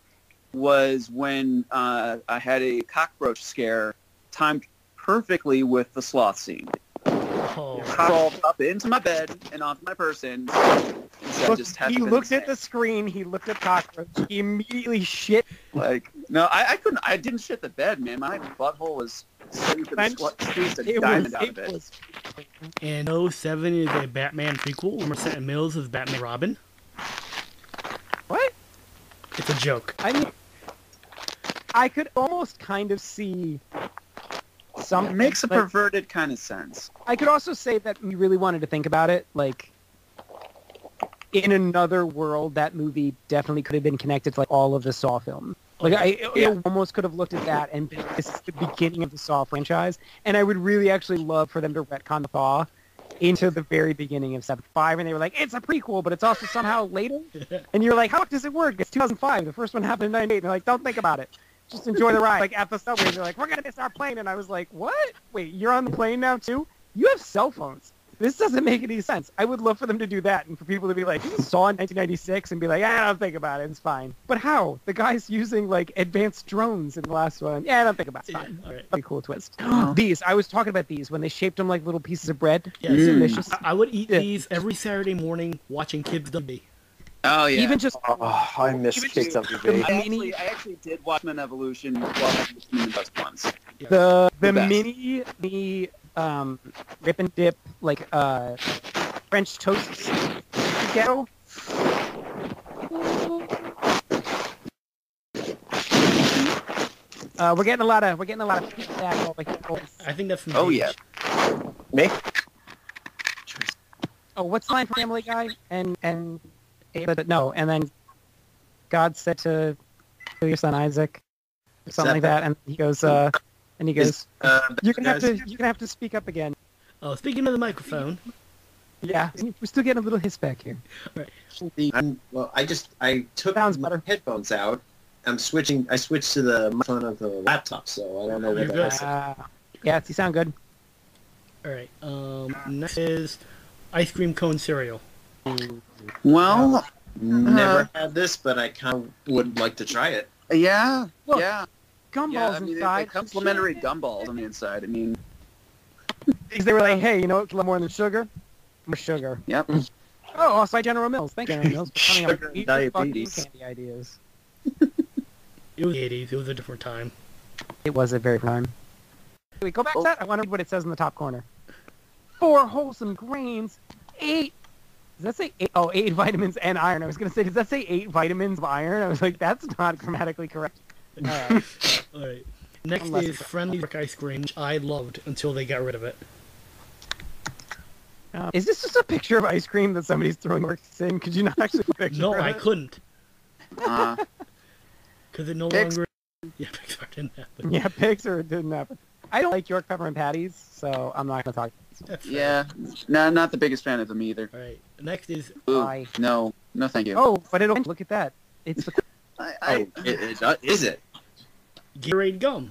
was when I had a cockroach scare timed perfectly with the sloth scene. Oh. Crawled up into my bed and onto my person. Look, he looked at the screen. He looked at cockroach. He immediately shit. Like, no, I couldn't. I didn't shit the bed, man. My butthole was sitting for the squeeze a diamond out of it. And 07 is a Batman prequel. Remember Sam Mills as Batman Robin? What? It's a joke. I mean, I could almost kind of see some. It makes a perverted kind of sense. I could also say that we really wanted to think about it, like, in another world, that movie definitely could have been connected to like all of the Saw films. Like I almost could have looked at that and been, this is the beginning of the Saw franchise, and I would really actually love for them to retcon the Saw into the very beginning of 7-5, and they were like, it's a prequel, but it's also somehow later. And you're like, how does it work? It's 2005. The first one happened in 98. And they're like, don't think about it. Just enjoy the ride. Like at the subway, they're like, we're gonna miss our plane, and I was like, what? Wait, you're on the plane now too? You have cell phones. This doesn't make any sense. I would love for them to do that and for people to be like, you saw in 1996 and be like, don't think about it. It's fine. But how? The guy's using like advanced drones in the last one. Don't think about it. It's fine. Yeah, all right. Pretty cool twist. These. I was talking about these when they shaped them like little pieces of bread. Yeah, delicious. I would eat these every Saturday morning watching Kids WB. Oh yeah. Even just I miss Kids WB. I actually did watch Men Evolution while I was listening to those ones. the best. mini rip and dip like French toast ghetto. We're getting a lot of feedback over here. I think that's from Oh Deej. yeah. Me? Oh, what's the line from Family Guy? And no, and then God said to your son Isaac, or something like that, and he goes, you're gonna have to speak up again. Oh, speaking of the microphone. Yeah, we're still getting a little hiss back here. Right. I took Sounds my better. headphones out. I switched to the microphone of the laptop, so I don't know what You're that good. is. Yeah, you sound good. Alright, next is ice cream cone cereal. Well, Never had this, but I kind of would like to try it. yeah, Look, yeah. Gumballs Yeah, I mean, inside. they complimentary gumballs on the inside. I mean, Because they were like, hey, you know what? More than sugar? More sugar. yep. Oh, also by General Mills. Thank you, General Mills, for coming up Sugar with and weird fucking diabetes. candy ideas. It was the 80s, it was a different time. It was a very prime. Wait, go back to that. I wonder what it says in the top corner. 4 wholesome grains, 8. Does that say 8? Oh, 8 vitamins and iron. I was going to say, does that say 8 vitamins of iron? I was like, that's not grammatically correct. Alright. Next Unless is it's- Friendly Brick Ice Cream, which I loved until they got rid of it. Is this just a picture of ice cream that somebody's throwing works in? Could you not actually put a picture No, of I it? couldn't. Uh, Because it no Pix- longer... Yeah, Pixar didn't happen. Yeah, Pixar didn't happen. I don't like York peppermint patties, so I'm not going to talk. That's fair. yeah. No, not the biggest fan of them either. Alright, next is... Ooh, Why? no, thank you. Oh, but it'll look at that. It's the Is it? Gatorade Gum.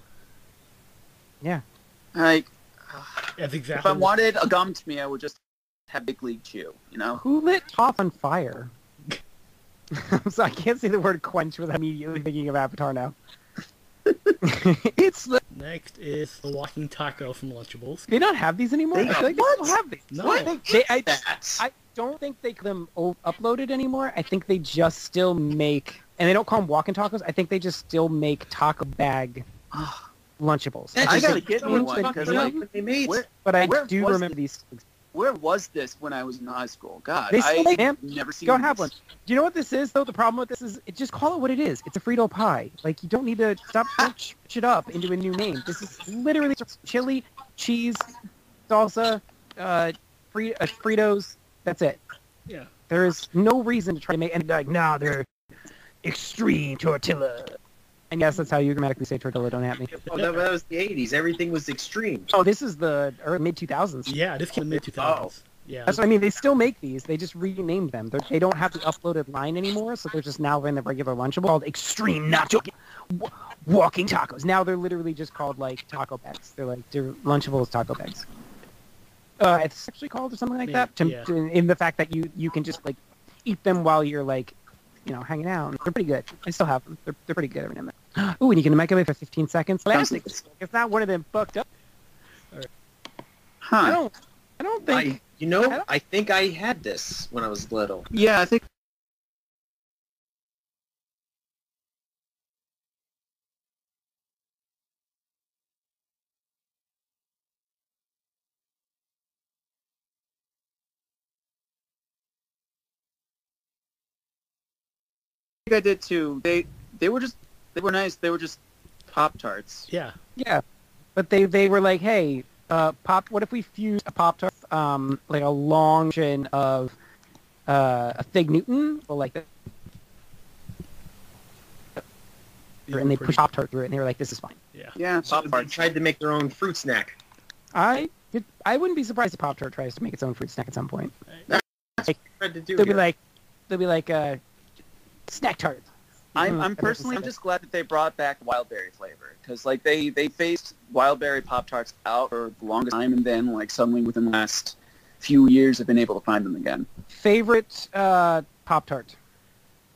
yeah. Like, That's if exactly... I wanted a gum to me, I would just have Big League Chew. You know. Who lit Toph on fire? So I can't say the word quench without immediately thinking of Avatar now. It's the... Next is the Walking Taco from Lunchables. They don't have these anymore? I feel like they still have these. No. I don't think they them uploaded anymore. I think they just still make... And they don't call them walking tacos. I think they just still make taco bag Lunchables. That I just gotta looks get so me one fucking because good like, when they made. But I where do was remember these things. where was this when I was in high school? God, They still I make them. never seen. Go and have this. one. Do you know what this is, though? The problem with this is, just call it what it is. It's a Frito pie. Like, you don't need to stop switch it up into a new name. This is literally just chili, cheese, salsa, Fritos. That's it. Yeah. There is no reason to try to make, and like, nah, they're extreme tortilla. And yes, that's how you grammatically say tortilla, don't at me. Oh, that was the 80s. Everything was extreme. Oh, this is the mid-2000s. Yeah, this came in mid 2000s. Yeah. That's what I mean. They still make these. They just renamed them. They don't have the uploaded line anymore, so they're just now in the regular Lunchable called Extreme Nacho Walking Tacos. Now they're literally just called, like, taco bags. They're Lunchables taco bags. It's actually called or something like that. In the fact that you can just, like, eat them while you're, like, you know, hanging out. They're pretty good. I still have them. They're pretty good every now and then. Ooh, and you can microwave for 15 seconds. Plastic. It's not one of them fucked up. Huh. I don't think... I think I had this when I was little. Yeah, I think. I did too. They were nice. They were just Pop-Tarts. Yeah. Yeah, but they were like, hey, what if we fused a Pop-Tart, like a long version of a Fig Newton, or like that, and they pushed Pop-Tart through it, and they were like, this is fine. Yeah. So they tried to make their own fruit snack. I wouldn't be surprised if Pop-Tart tries to make its own fruit snack at some point. That's what they tried to do. They'll be like snack tarts. I'm just glad that they brought back wild berry flavor, because like they phased wild berry Pop-Tarts out for the longest time, and then like suddenly within the last few years have been able to find them again. Favorite Pop-Tart?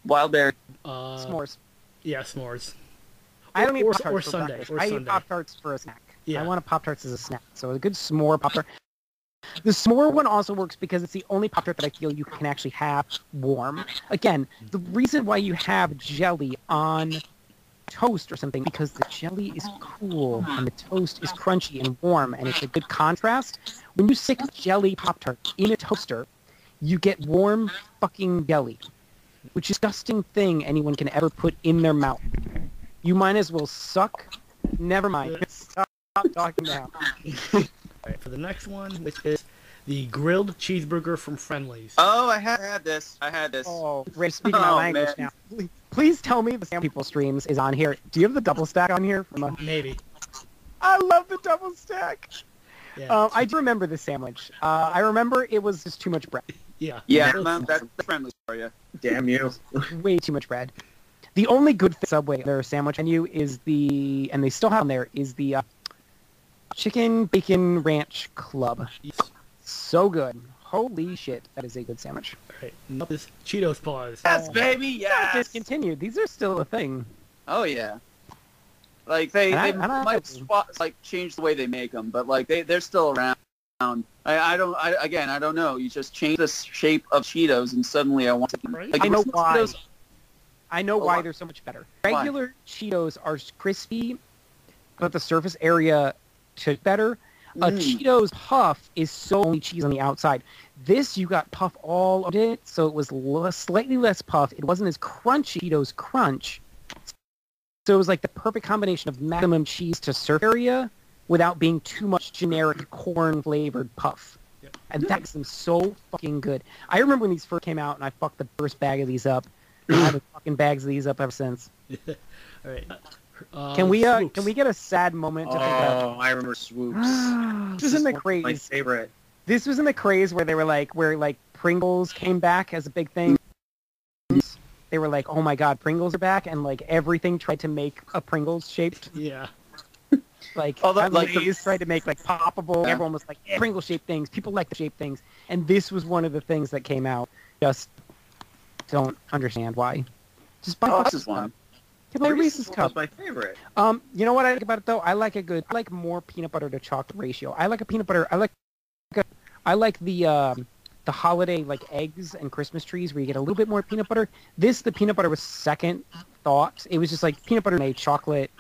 Wild berry. S'mores. Yeah, s'mores. I don't eat Pop-Tarts or for Sunday. breakfast. Or I Sunday. eat Pop-Tarts for a snack. Yeah. I want a Pop-Tarts as a snack. So a good s'more Pop-Tart. The s'more one also works because it's the only Pop-Tart that I feel you can actually have warm. Again, the reason why you have jelly on toast or something, because the jelly is cool and the toast is crunchy and warm, and it's a good contrast. When you stick jelly Pop-Tart in a toaster, you get warm fucking jelly, which is a disgusting thing anyone can ever put in their mouth. You might as well suck. Never mind. Stop talking now. Alright, for the next one, which is the grilled cheeseburger from Friendly's. Oh, I had this. Oh, Ray, speaking my language man. now. Please tell me the Sam People streams is on here. Do you have the double stack on here? Maybe. I love the double stack. Yeah. I do remember the sandwich. I remember it was just too much bread. Yeah. Yeah, that's friendly for you. Damn you. Way too much bread. The only good thing Subway, their sandwich menu is and they still have on there, is the Chicken Bacon Ranch Club. Yes. So good. Holy shit, that is a good sandwich. Alright, now this Cheetos paws. Yes, baby, yes. Discontinued. These are still a thing. Oh yeah. Like they And I might change the way they make them, but like they're still around. I don't know. You just change the shape of Cheetos, and suddenly I want to. Right? Like, I know original why. Cheetos- I know Oh, why why? they're so much better. Why? Regular Cheetos are crispy, but the surface area to better. A Cheetos Puff is so only cheese on the outside. This, you got Puff all of it, so it was slightly less Puff. It wasn't as crunchy, Cheetos Crunch. So it was like the perfect combination of maximum cheese to surface area without being too much generic corn-flavored Puff. Yep. And that makes them so fucking good. I remember when these first came out, and I fucked the first bag of these up. I've been fucking bags of these up ever since. Alright. Can we Swoops. get a sad moment to think about? Oh, I remember Swoops. This was in the My craze. favorite. This was in the craze where they were like, Pringles came back as a big thing. They were like, oh my god, Pringles are back, and like everything tried to make a Pringles shaped. Yeah. Like, Like Lay's tried to make like poppable. Yeah. Everyone was like, Pringle shaped things. People like the shaped things, and this was one of the things that came out. Just don't understand why. Just buy this is one. Get my Reese's cup. was my favorite. You know what I like about it though? I like more peanut butter to chocolate ratio. I like a peanut butter. I like the holiday like eggs and Christmas trees where you get a little bit more peanut butter. The peanut butter was second thought. It was just like peanut butter in a chocolate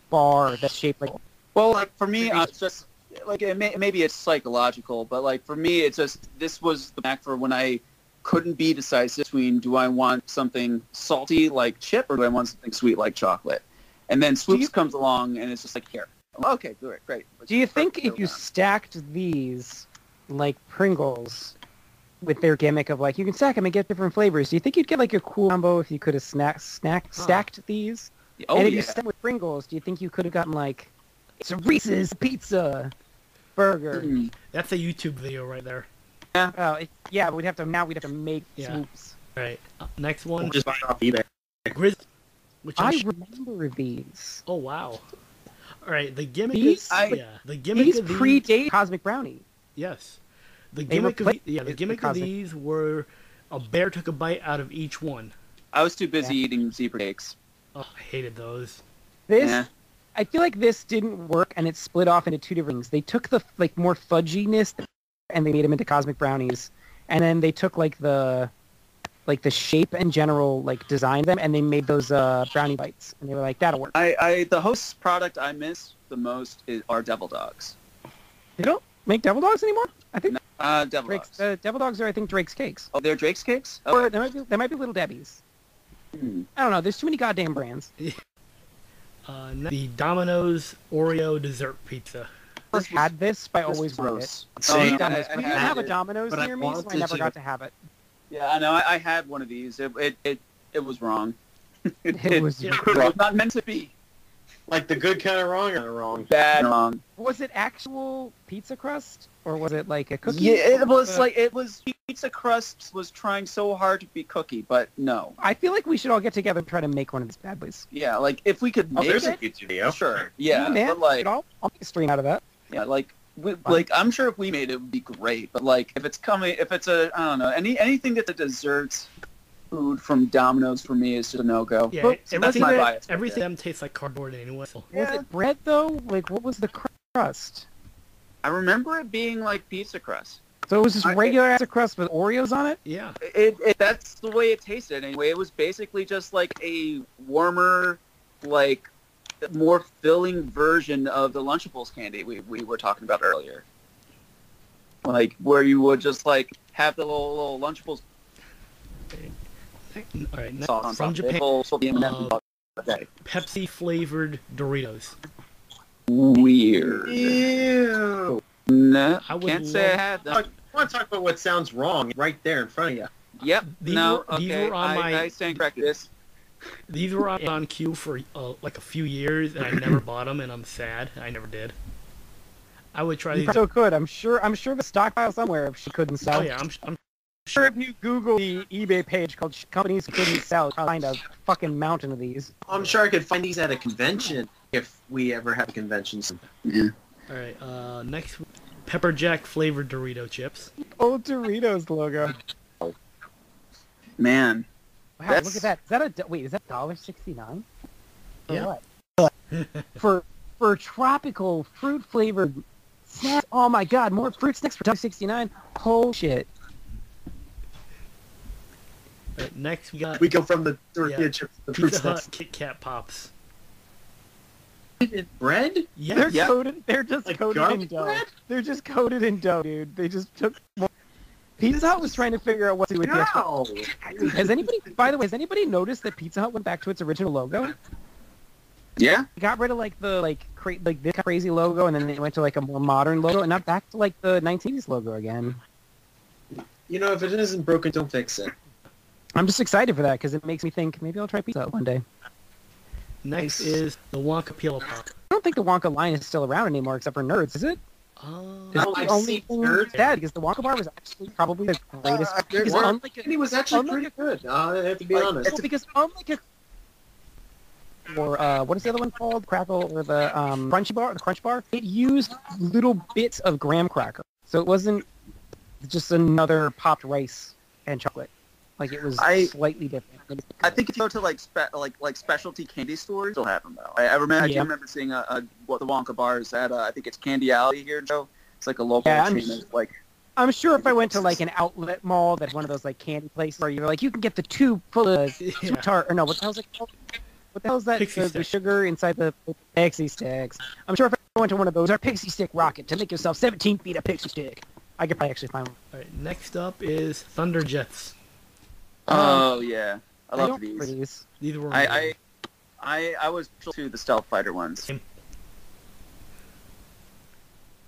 bar that's shaped like. Well, like for me, it's just like maybe it's psychological, but like for me, it's just this was the back for when I couldn't be decisive between do I want something salty like chip or do I want something sweet like chocolate, and then Swoops comes along and it's just like here, okay, great. Do you think if you stacked these like Pringles with their gimmick of like you can stack them and get different flavors, do you think you'd get like a cool combo if you could have stacked these? Oh, and if yeah. you sent with Pringles, do you think you could have gotten like, it's a Reese's pizza burger? Mm. That's a YouTube video right there. Oh, yeah, we'd have to make Yeah. swoops. All right, next one. Just buy it off eBay. Grizz. Which I is... remember these. Oh wow. All right, the gimmick These- is the gimmick These of these predate Cosmic Brownie. Yes. The They gimmick of replaced the the gimmick of Cosmic- these were a bear took a bite out of each one. I was too busy eating zebra cakes. Oh, I hated those. This, Yeah. I feel like this didn't work, and it split off into two different things. They took the like more fudginess, and they made them into Cosmic Brownies, and then they took like the shape and general like design of them, and they made those brownie bites, and they were like, that'll work. The host's product I miss the most are Devil Dogs. They don't make Devil Dogs anymore. I think Devil Drake's, Dogs. Devil Dogs are I think Drake's cakes, Oh, they're Drake's cakes? or Okay. there might be Little Debbie's. Hmm. I don't know. There's too many goddamn brands. The Domino's Oreo dessert pizza. I've had this, but I always wanted it. gross. See, Oh, no, Domino's. I We didn't had have a it. Domino's but I near me, so I wanted never to. got to have it. Yeah, I know. I had one of these. It was wrong. It was Yeah. It was not meant to be. Like the good kind of wrong or the wrong? Bad wrong. Was it actual pizza crust, or was it like a cookie? Yeah, it was pizza crust was trying so hard to be cookie, but no. I feel like we should all get together and try to make one of these bad boys. Yeah, like if we could Oh, make there's a it, YouTube video. sure. Yeah, man, but like, I'll make a stream out of that. yeah, like, I'm sure if we made it, it would be great. But like, if it's a, I don't know, anything that's a dessert food from Domino's for me is just a no-go. Yeah, But- So that's my bias. right everything there. of them tastes like cardboard anyway. So. Was it bread though? Like, what was the crust? I remember it being like pizza crust. So it was just regular pizza crust with Oreos on it? Yeah. That's the way it tasted anyway. It was basically just like a warmer, like more filling version of the Lunchables candy we were talking about earlier. Like where you would just like have the little Lunchables All right, next, sauce on from top. Japan, Full M&M. Okay. Pepsi flavored Doritos. Weird. Ew. No, I would can't say I love- had I them. want to talk about what sounds wrong right there in front of you. Yep. These No. were- these Okay. were on my- I stand corrected. This. These were on queue for like a few years, and I never bought them, and I'm sad. I never did. I would try You these. so could. I'm sure the stockpile somewhere if she couldn't sell. Oh yeah, I'm sure if you Google the eBay page called Companies Couldn't Sell, you'll find a fucking mountain of these. I'm sure I could find these at a convention if we ever have conventions. Yeah. All right. Next, pepper jack flavored Dorito chips. Old Doritos logo. Man. Wow, That's- look at that. Is that $1.69? For Yeah. what? for tropical fruit flavored snacks. Oh my god, more fruit snacks for $1.69? Oh shit. All right, next we got We go from the tortilla Yeah. chips to the fruit Pizza Hut snacks. Kit Kat Pops. Bread? They're Yes. Yeah. coated. They're just Like coated in garlic dough. bread? They're just coated in dough, dude. They just took. Pizza Hut was trying to figure out what to do with the extra. No. Has anybody, by the way, has anybody noticed that Pizza Hut went back to its original logo? Yeah. They got rid of like the this crazy logo, and then they went to like a more modern logo, and not back to like the 1980s logo again. You know, if it isn't broken, don't fix it. I'm just excited for that because it makes me think maybe I'll try Pizza Hut one day. Next is the Wonka Peel Pop. I don't think the Wonka line is still around anymore, except for Nerds, is it? Is No, it the I've only seen thing Nerds. bad because the Wonka bar was actually probably the greatest. Because Well, unlike He was actually unlike pretty good. I have to be Like, honest. because unlike a or what is the other one called? Crackle or the Crunchy Bar? The Crunch Bar. It used little bits of graham cracker, so it wasn't just another popped rice and chocolate. Like it was slightly different. I think if you go to like specialty candy stores, they'll have them though. I remember. I do Yeah. remember seeing what the Wonka bars at. I think it's Candy Alley here in Joe. It's like a local Yeah, chain. That's like I'm sure if I went to like an outlet mall that's one of those like candy places where you're like you can get the tube full of sweet tart or no, what the hell's it called? What the hell is that? Pixie The stick. sugar inside the pixie sticks. I'm sure if I went to one of those, our pixie stick rocket to make yourself 17 feet of pixie stick, I could probably actually find one. All right, next up is Thunder Jets. oh yeah, I don't love remember these. these. These were I was to the stealth fighter ones. Same.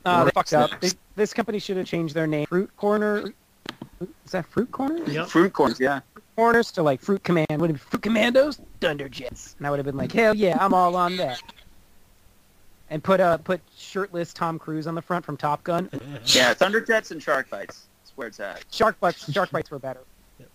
They fucked up. This company should have changed their name. Fruit Corner. Is that Fruit Corner? Yep. Fruit corns, yeah. Corners to like Fruit Command. Would it be Fruit Commandos? Thunderjets. And I would have been like, hell yeah, I'm all on that. And put shirtless Tom Cruise on the front from Top Gun. Yeah, Thunderjets and Shark Bites. That's where it's at. Shark bites were better.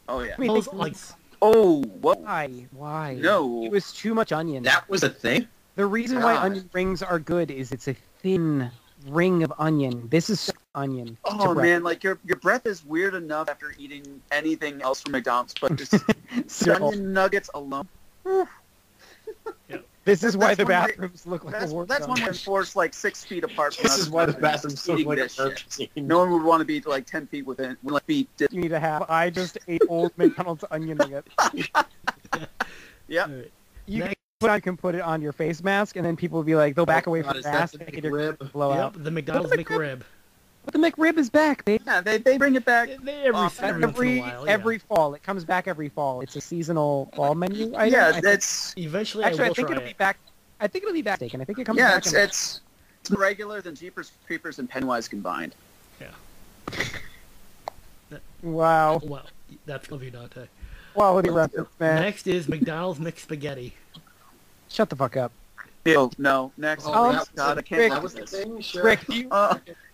Oh yeah. I mean, Those, like, Oh, what? Why? No. It was too much onion. That was a thing? The reason why God. onion rings are good is it's a thin ring of onion. This is onion. Oh man, like your breath is weird enough after eating anything else from McDonald's, but just onion nuggets alone. This is why That's the one way- bathrooms look like a war That's zone. one we're forced like 6 feet apart from This us. is why the bathrooms look eating like a this shit. murder scene. No one would want to be like 10 feet within, like feet. You need to have. I just ate old McDonald's onion nuggets. Yeah. Alright. You can put it on your face mask, and then people will be like, they'll back away from God, the is that mask the and your McRib? blow Yep, out. the McDonald's McRib. But the McRib is back, babe. Yeah, they bring it back. Every once in a while, yeah. Every fall. It comes back every fall. It's a seasonal fall menu item. Yeah, I think- that's Eventually, Actually, I I will think try it'll be it. back. I think it'll be back, and I think it comes yeah, back. it's more regular than Jeepers Creepers and Pennywise combined. Wow. Wow, that's love you, Dante. Quality reference, man. Next is McDonald's McSpaghetti. Shut the fuck up. Ew, no, next. Oh, please, that God, I Rick, can't That look was at the this. thing? Sure.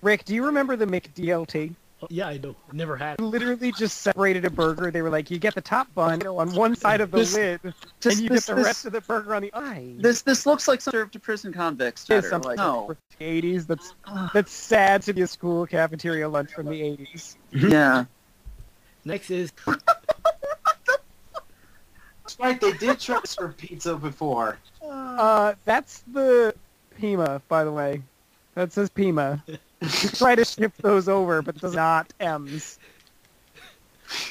Rick, do you remember the McDLT? Oh, yeah, I do. Never had. it. Literally just separated a burger. They were like, you get the top bun on one side of the This- lid, just and you this- get the this- rest of the burger on the eye. This looks like some served to prison convicts. It is Better. something Like, from no. the 80s. That's sad to be a school cafeteria lunch from the 80s. Yeah. Next is That's right, they did try to serve pizza before. That's the Pima, by the way. That says Pima. Try to shift those over, but does not M's.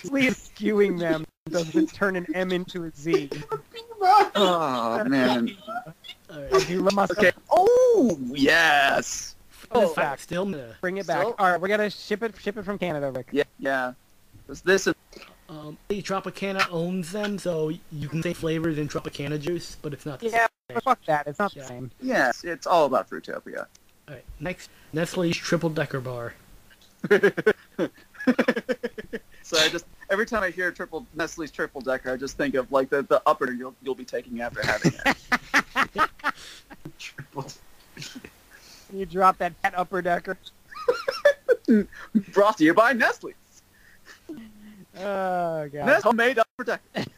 Please skewing them doesn't turn an M into a Z. Oh man. alright, I do love myself. Okay. Oh yes. fun Oh, fact, still Meta. Bring it back. So- All right, we gotta ship it from Canada, Rick. Yeah. Yeah. This is Tropicana owns them, so you can say flavors in Tropicana juice, but it's not the Yeah, same. but fuck that. It's not the Yeah. same. yes. It's all about Fruitopia. Alright, next, Nestle's Triple Decker Bar. So I just every time I hear Nestle's triple decker, I just think of like the upper you'll be taking after having it. You drop that fat upper decker. Brought to you by Nestle's. Oh, God. Nestle made upper decker.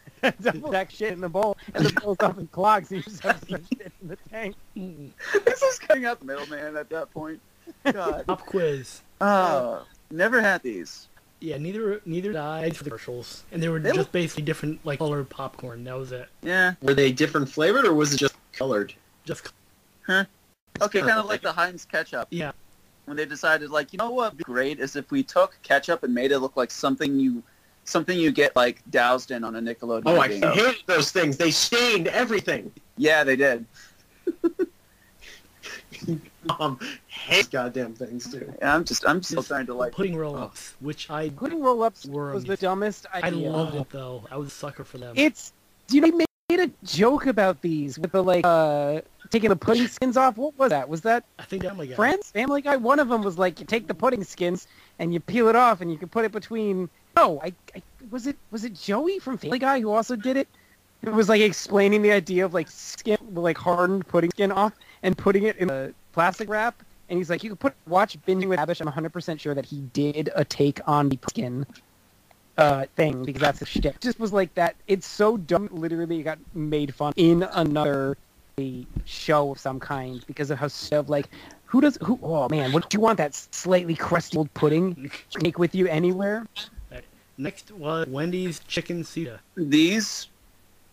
Double deck shit in the bowl, and the bowl's up in clogs, so you just have some shit in the tank. This is cutting out the middleman at that point. God. Pop quiz. Never had these. Yeah, neither died for the commercials, and they were They just look- basically different, like, colored popcorn. That was it. Yeah. Were they different flavored, or was it just colored? Just Okay, kind of like the Heinz ketchup. yeah, When they decided, like, you know what would be great is if we took ketchup and made it look like something you get, like, doused in on a Nickelodeon Oh, I game. hated those things. They stained everything. Yeah, they did. Hate goddamn things too. Yeah, I'm still trying to, like... pudding roll-ups, which I Pudding roll-ups Were was the amazing. dumbest I idea. loved it though. I was a sucker for them. It's, you know, they made a joke about these with the, like, taking the pudding skins off. What was that? Was that I think Family Guy. Friends? Family Guy? One of them was like, you take the pudding skins and you peel it off and you can put it between... No, was it Joey from Family Guy who also did it? It was like explaining the idea of like skin, like hardened pudding skin off and putting it in a plastic wrap. And he's like, you could watch Binging with Abish. I'm 100% sure that he did a take on the skin thing because that's his shtick. Just was like that. It's so dumb. Literally, it got made fun in another show of some kind because of how stuff like who. Oh man, what do you want? That slightly crusty old pudding take with you anywhere? Next was Wendy's Chicken Sita. These,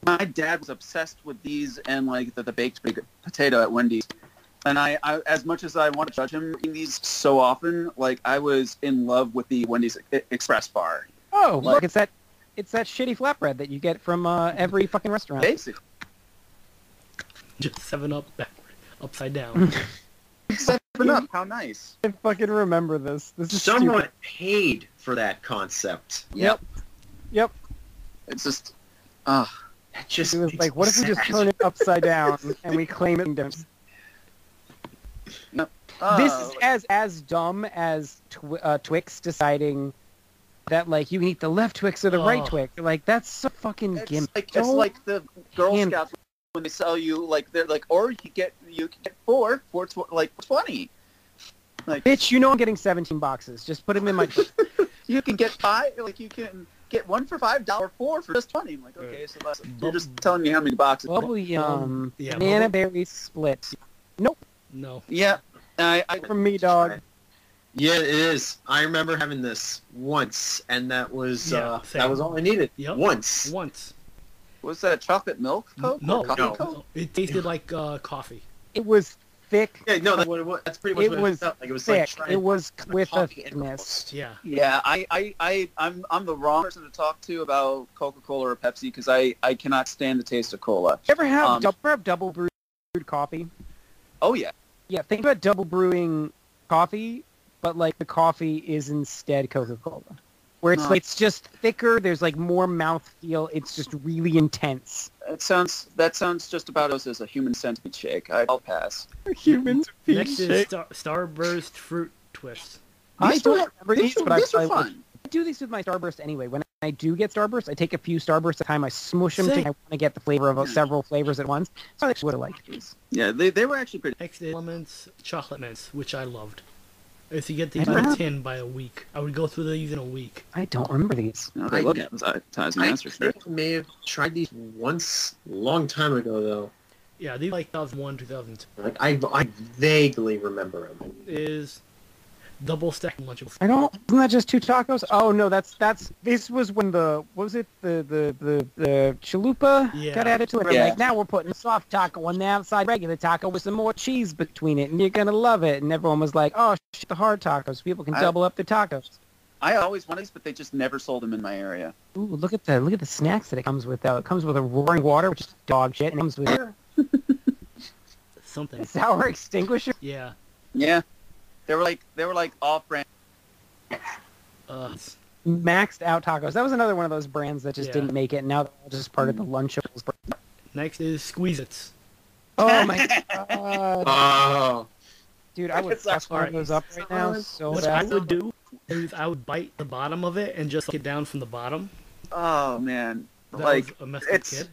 my dad was obsessed with these and like the baked potato at Wendy's. And I, as much as I want to judge him eating these so often, like I was in love with the Wendy's Express bar. Oh, look, it's that shitty flatbread that you get from every fucking restaurant. Basically. Just 7-Up backward, upside down. 7-Up, how nice. I fucking remember this. This is Someone stupid. paid for that concept. Yep. It's just, That just It was makes like, what if we just sad. turn it upside down and we claim it? This is as dumb as Twix deciding that like you can eat the left Twix or the right Oh. Twix. Like that's so fucking gimmick. It's like the Girl Damn. Scouts when they sell you like they're like, or you can get four for like 20. Like Bitch, you know I'm getting 17 boxes. Just put them in my. you can get 5, like you can get 1 for $5, 4 for just 20. I'm like, okay, so that's, you're just telling me how many boxes. Bubble Yum, yeah, banana berry split. Nope, No. Yeah, I from me, dog. Yeah, it is. I remember having this once, and that was Yeah, same. that was all I needed. Yep. Once. Once. was that chocolate milk Coke? No, Or coffee no. Coke? It tasted like coffee. It was thick. Yeah, no, that's pretty much It what was it felt like. It was thick. like trying It was with a coffee and thickness. roast. Yeah. Yeah, I'm the wrong person to talk to about Coca-Cola or Pepsi because I cannot stand the taste of cola. You ever have Um, double brewed coffee? Oh yeah, Yeah, think about double brewing coffee, but like the coffee is instead Coca-Cola. Where it's No. like it's just thicker, there's like more mouthfeel, it's just really intense. that sounds just about as a human centipede shake. I'll pass. Humans Next is Starburst Fruit Twist. I These don't are- remember these, but these are I fun. do these with my Starburst anyway. When I do get Starburst, I take a few Starbursts at a time, I smush them, Same. I want to get the flavor of several flavors at once. So I actually would have liked these. Yeah, they were actually pretty. Next is Elements Chocolate Mints, which I loved. If you get these I in a never- tin by a week, I would go through these in a week. I don't remember these. No, they look advertising. I That's for sure. think I may have tried these once a long time ago, though. Yeah, these are like 2001, 2002. Like I vaguely remember them. Is double stack Lunchables. I don't. Isn't that just 2 tacos? Oh no, that's. This was when the what was it the chalupa Yeah. got added to it. Yeah. Like now we're putting a soft taco on the outside, regular taco with some more cheese between it, and you're gonna love it. And everyone was like, "Oh, shit, the hard tacos. People can double up their tacos." I always wanted these, but they just never sold them in my area. Ooh, look at the snacks that it comes with. Though it comes with a roaring water, which is dog shit, and it comes with Something. a sour extinguisher. Yeah. Yeah, they were like off-brand. Maxed out tacos. That was another one of those brands that just Yeah. didn't make it. Now they're all just part of the Lunchables brand. Next is Squeeze-Its. Oh my god. Oh, Dude, I would It's like- fuck one of those up right now so What I bad. would do is I would bite the bottom of it and just get down from the bottom. Oh man, That like was a messed up it's kid.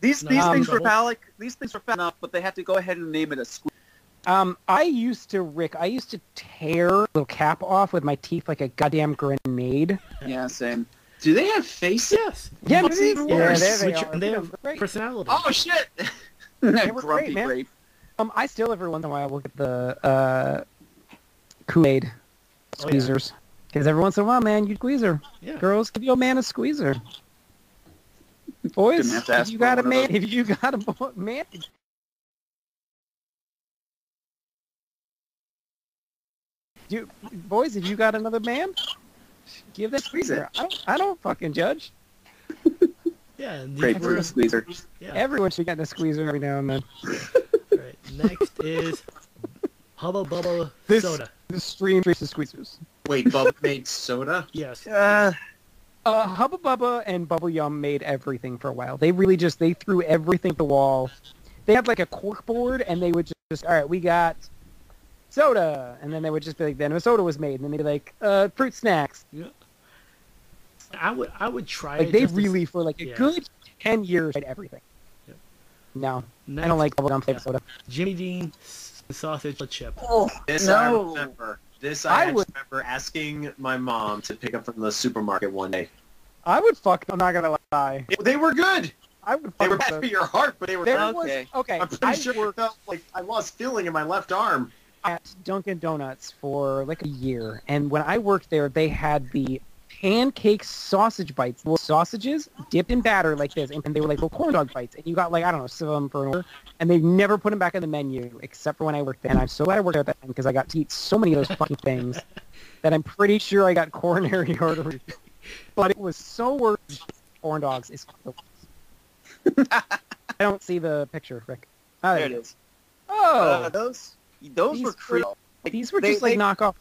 these No, things were trouble. phallic. These things were fat enough, but they had to go ahead and name it a squeeze. I used to tear the little cap off with my teeth like a goddamn grenade. Yeah, same. do they have faces? Yes. Yeah, What's maybe- even yeah, worse? there they Which- are. and they have Great. personality. Oh shit! They were Grumpy great, man. grape. I still every once in a while look at the Kool-Aid Oh, yeah. squeezers. Because every once in a while, man, you squeezer. Yeah. Girls, give your man a squeezer. Boys, Didn't have to ask if you for got a one of man, those. if you got a man, boys, if you got another man, give that squeezer. I don't fucking judge. Yeah. And these Grapefruit were- squeezer. Yeah. Everyone should get a squeezer every now and then. Right. Next is Hubba Bubba This- Soda. The stream trace the squeezers. Wait, Bubba made soda? Yes. Hubba Bubba and Bubble Yum made everything for a while. They really they threw everything at the wall. They had like a cork board, and they would just all right, we got soda, and then they would just be like, then a soda was made, and then they'd be like, fruit snacks. Yeah. I would try Like it they just to- really for like a yeah. good 10 years tried everything. Yep. No, Next, I don't like Bubble Gum flavored soda. Jimmy Dean sausage chip. Oh This I no! remember. This I I would- remember asking my mom to pick up from the supermarket one day. I would fuck. I'm not gonna lie. They were good. I would They fuck were with bad for those. your heart, but they were. There good. was Okay. okay. I'm pretty sure it felt like I lost feeling in my left arm. At Dunkin' Donuts for like a year, and when I worked there, they had the pancake sausage bites, little sausages dipped in batter like this, and they were like little corn dog bites, and you got like I don't know, some of them for an order, and they never put them back on the menu except for when I worked there. And I'm so glad I worked there at that time because I got to eat so many of those fucking things that I'm pretty sure I got coronary artery. But it was so worth it. Corn dogs is I don't see the picture, Rick. Oh, There it is. Oh, Those These were creepy. these were they- just like they- knockoff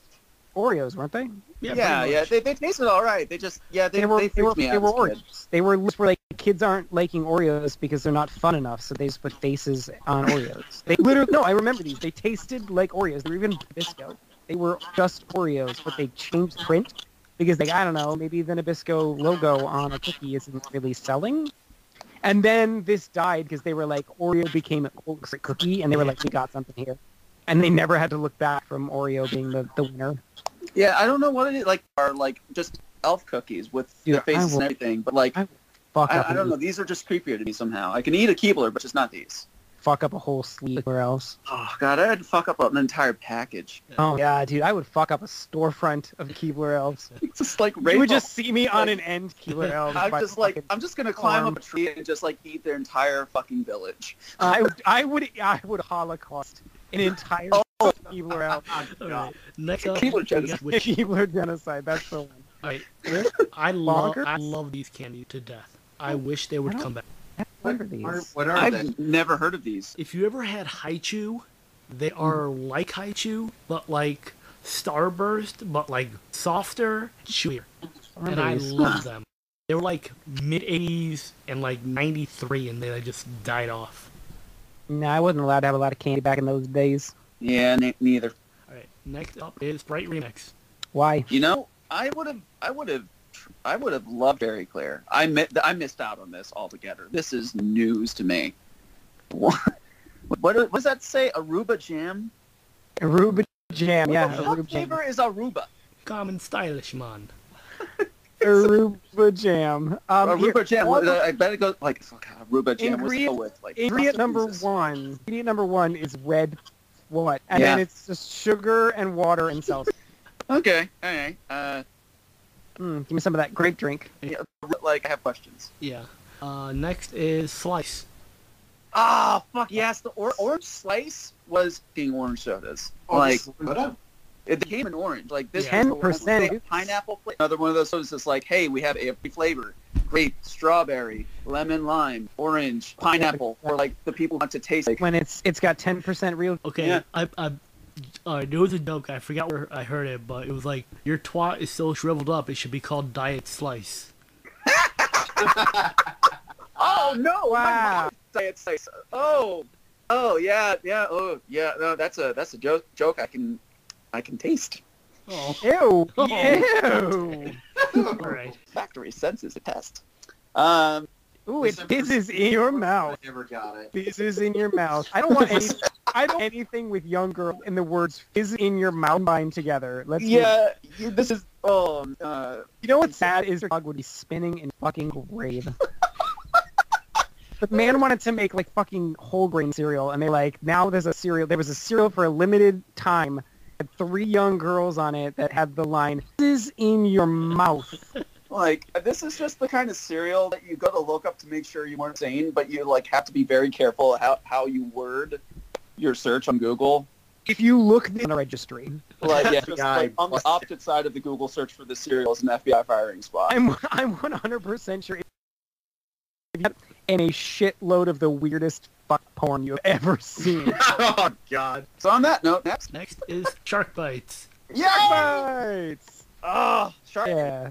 Oreos, weren't they? Yeah, pretty yeah. much. They tasted all right. They just They were freaked me out. they were as a kid. Oreos. They were like kids aren't liking Oreos because they're not fun enough, so they just put faces on Oreos. They literally no, I remember these. They tasted like Oreos. They were even Bisco. They were just Oreos, but they changed the print because like, I don't know, maybe the Nabisco logo on a cookie isn't really selling. And then this died because they were like, Oreo became a cookie, and they were like, we got something here. And they never had to look back from Oreo being the winner. Yeah, I don't know what it is. Like, are like just elf cookies with Dude, the faces and everything, but like, I don't know. These are just creepier to me somehow. I can eat a Keebler, but just not these. Fuck up a whole sleeve or else. Oh god, I had to fuck up an entire package. Oh yeah, dude, I would fuck up a storefront of Keebler elves. It's just like You would just see me on an end Keebler elves. I'm just gonna climb up a tree and just like eat their entire fucking village. I would Holocaust an entire Keebler elf. Right. Next up, Keebler genocide. Keebler genocide. That's the one. Alright. I love these candies to death. I wish they would come back. What are these? What are they? I've never heard of these. If you ever had Haichu, they are like Haichu, but like Starburst, but like softer, chewier. And I love them. They were like mid-80s and like 93, and they just died off. No, I wasn't allowed to have a lot of candy back in those days. Yeah, neither. Alright, next up is Sprite Remix. Why? You know, I would have loved Dairy Clear. I missed out on this altogether. This is news to me. What does that say? Aruba jam? Aruba jam, yeah. What Aruba jam. flavor is Aruba? Common stylish, man. Aruba jam. Aruba jam. all the- I bet it goes like Aruba jam. What's it go with? Like ingredient number Jesus. one. Ingredient number one is red what? And Yeah. then it's just sugar and water and seltzer. Okay, all right. Give me some of that grape drink. Yeah, like I have questions. Yeah. Next is Slice. Ah, fuck yes! The orange slice was king orange sodas. Like it came in orange. Like this. 10%. Pineapple flavor. Another one of those sodas that's like, hey, we have every flavor: grape, strawberry, lemon, lime, orange, pineapple. For like the people who want to taste. Like, When it's got 10% real. Okay, Yeah. there was a joke. I forgot where I heard it, but it was like, your twat is so shriveled up, it should be called Diet Slice. oh no! Wow. My mom diet slice. Oh yeah. Oh yeah. No, that's a joke I can taste. Oh. Ew! Oh. Ew! Alright. Factory senses a test. Ooh, this is in your mouth. I never got it. This is in your mouth. I don't want anything with young girl and the words "fizz in your mouth" combined together. Let's This is. You know what's sad is your dog would be spinning in fucking grave. The man wanted to make like fucking whole grain cereal, and they're like, now there's a cereal. There was a cereal for a limited time, had 3 young girls on it that had the line "This is in your mouth." Like, this is just the kind of cereal that you go to look up to make sure you weren't saying, but you like have to be very careful how you word your search on Google. If you look on the registry, Like, yeah, just like on the opposite side of the Google search for the cereal is an FBI firing spot. I'm 100% sure. And a shitload of the weirdest fuck porn you've ever seen. Oh God. So on that note, next. Next is Shark Bites. Bites! Oh, shark. Yeah.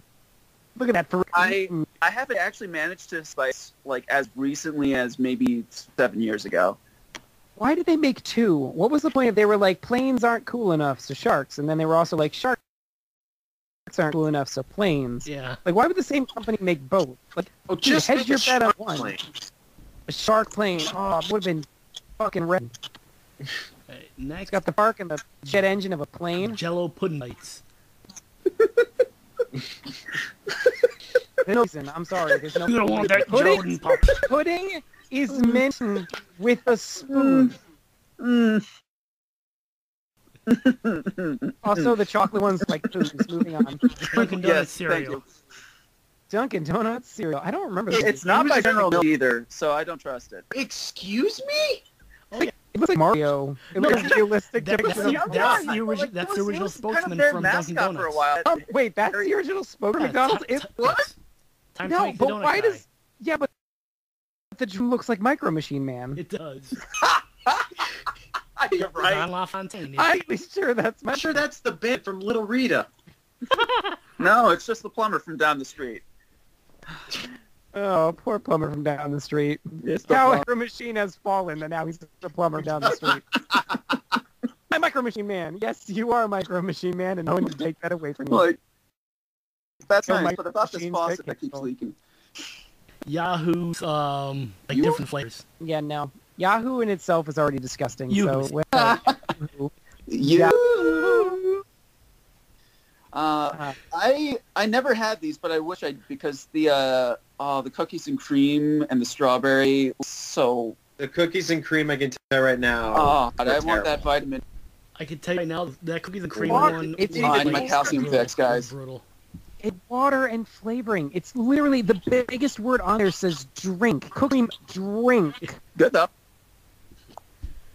Look at that. I haven't actually managed to spice like as recently as maybe 7 years ago. Why did they make 2? What was the point? They were like, planes aren't cool enough, so sharks. And then they were also like, sharks aren't cool enough, so planes. Yeah. Like, why would the same company make both? Like, Oh, dude, just hedge make your a bet on shark one. plane. A shark plane. Oh, it would have been fucking red. Alright, next, It's got the spark and the jet engine of a plane. Jello Pudding Bites. There's no reason. I'm sorry. There's no You don't want that pudding. Jordan Pop. Pudding is meant with a spoon. Also, the chocolate one's like food. Moving on. Dunkin' Donuts Yes, cereal. thank you. Dunkin' Donuts cereal. I don't remember. This. It's not by General Mills either, so I don't trust it. Excuse me? It looks like Mario. It looks like realistic. That's depiction of Mario. the original spokesman kind of their from Dunkin' mascot Donuts. for a while. Wait, that's the original spokesman Yeah, McDonald's? what? Time to No, make the but donut why guy. does... Yeah, but the drum looks like Micro Machine Man. It does. You're right. John LaFontaine. I'm sure that's I'm sure that's the bit from Little Rita. No, it's just the plumber from down the street. Oh, poor plumber from down the street. Yes, Now Micro Machine has fallen, and now he's the plumber down the street. I'm Micro Machine Man. Yes, you are Micro Machine Man, and no one can take that away from you. Like, That's Yo, nice, my but I thought this machine's faucet very that keeps capable. leaking. Yahoo's like You- different flavors. Yeah, no. Yahoo in itself is already disgusting. Yoo-hoo. So Yahoo. You. I never had these, but I wish I because the cookies and cream and the strawberry. So The cookies and cream, I can tell you right now. but are I want that terrible. vitamin. I can tell you right now that cookies and cream Water. one. It's was, even I need my calcium brutal. fix, guys. Brutal. It's water and flavoring. It's literally the biggest word on there says drink. Cooking drink. Good though.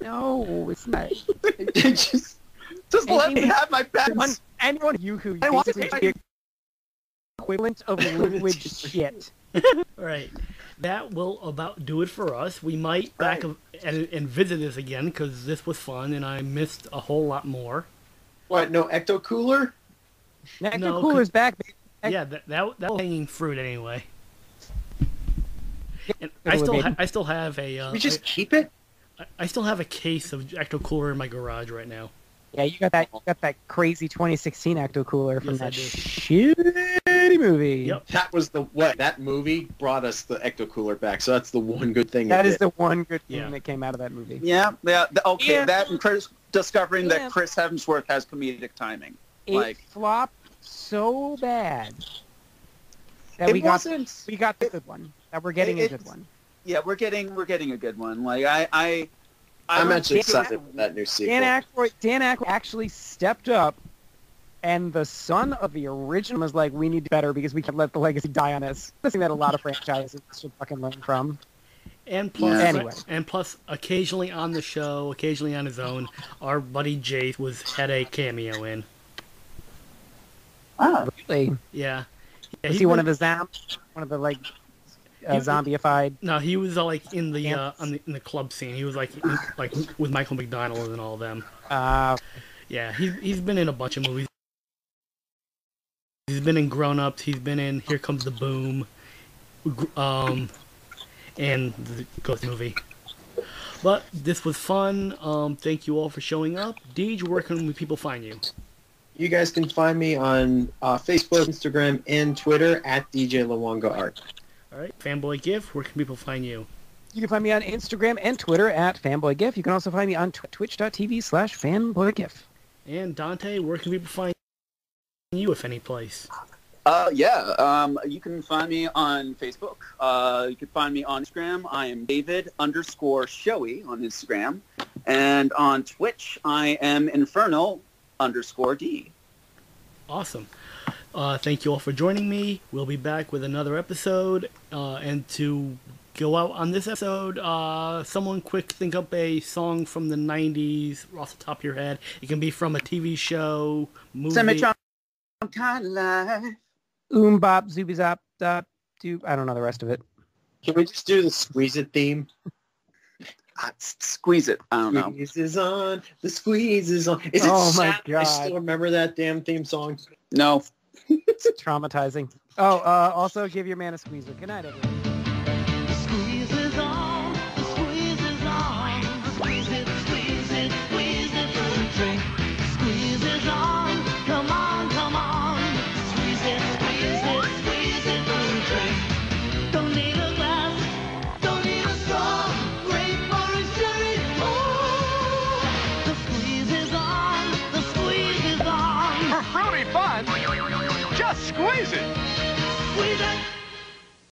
No, it's not. just let me have my bets. Anyone Yoo-hoo I want to basically take the equivalent of liquid shit. All right, that will about do it for us. We might back and visit this again because this was fun and I missed a whole lot more. What, no Ecto Cooler? Nectar No, Cooler's back, baby. Yeah, that was hanging fruit anyway. And Totally, I still have a We just keep it? I still have a case of Ecto Cooler in my garage right now. Yeah, you got that crazy 2016 Ecto Cooler from Yes, I that do. shitty movie. Yep. That was that movie brought us the Ecto Cooler back, so that's the one good thing That it is did. the one good thing Yeah. that came out of that movie. Yeah. Okay, Yeah. that and Chris discovering Yeah. that Chris Hemsworth has comedic timing. It flopped so bad that It we got wasn't. the good one. That we're getting a It- good one. Yeah, we're getting a good one. Like I'm I'm actually thinking- excited for that new sequel. Dan Aykroyd actually stepped up, and the son of the original was like, "We need to better because we can't let the legacy die on us." Something that a lot of franchises should fucking learn from. And plus, Yeah. Anyway. occasionally on the show, occasionally on his own, our buddy Jay had a cameo in. Ah, Really? Yeah. Yeah, Was he he one was- of the zombies? One of the like He- zombified? No, he was like in the Yes. in the club scene. He was like with Michael McDonald and all of them. Yeah, he's been in a bunch of movies. He's been in Grown Ups. He's been in Here Comes the Boom, and the Ghost movie. But this was fun. Thank you all for showing up. Deej, where can people find you? You guys can find me on Facebook, Instagram, and Twitter at DJ Lawanga Art. All right, FanboyGif, where can people find you? You can find me on Instagram and Twitter at FanboyGif. You can also find me on twitch.tv/FanboyGif. And Dante, where can people find you, if any place? you can find me on Facebook. You can find me on Instagram. I am David_Showy on Instagram. And on Twitch, I am Inferno_D. Awesome. Thank you all for joining me. We'll be back with another episode. And to go out on this episode, someone quick think up a song from the 90s off the top of your head. It can be from a TV show, movie. Semi-Trump kind of life. Bop, zooby zop, dop, doop. I don't know the rest of it. Can we just do the Squeeze It theme? Squeeze it. I don't know. Squeeze is on, the squeeze is on. Is it Oh my sad? I God. still remember that damn theme song. No. It's traumatizing. Oh, also give your man a squeeze. Good night, everyone. Squeeze is on, the squeeze is on. Squeeze it for a drink. Squeeze is on, come on, come on. Squeeze it for a drink. Don't need a glass, don't need a straw. Grape, orange, cherry, oh. The squeeze is on, the squeeze is on. For fruity fun, just squeeze it. Squeeze it.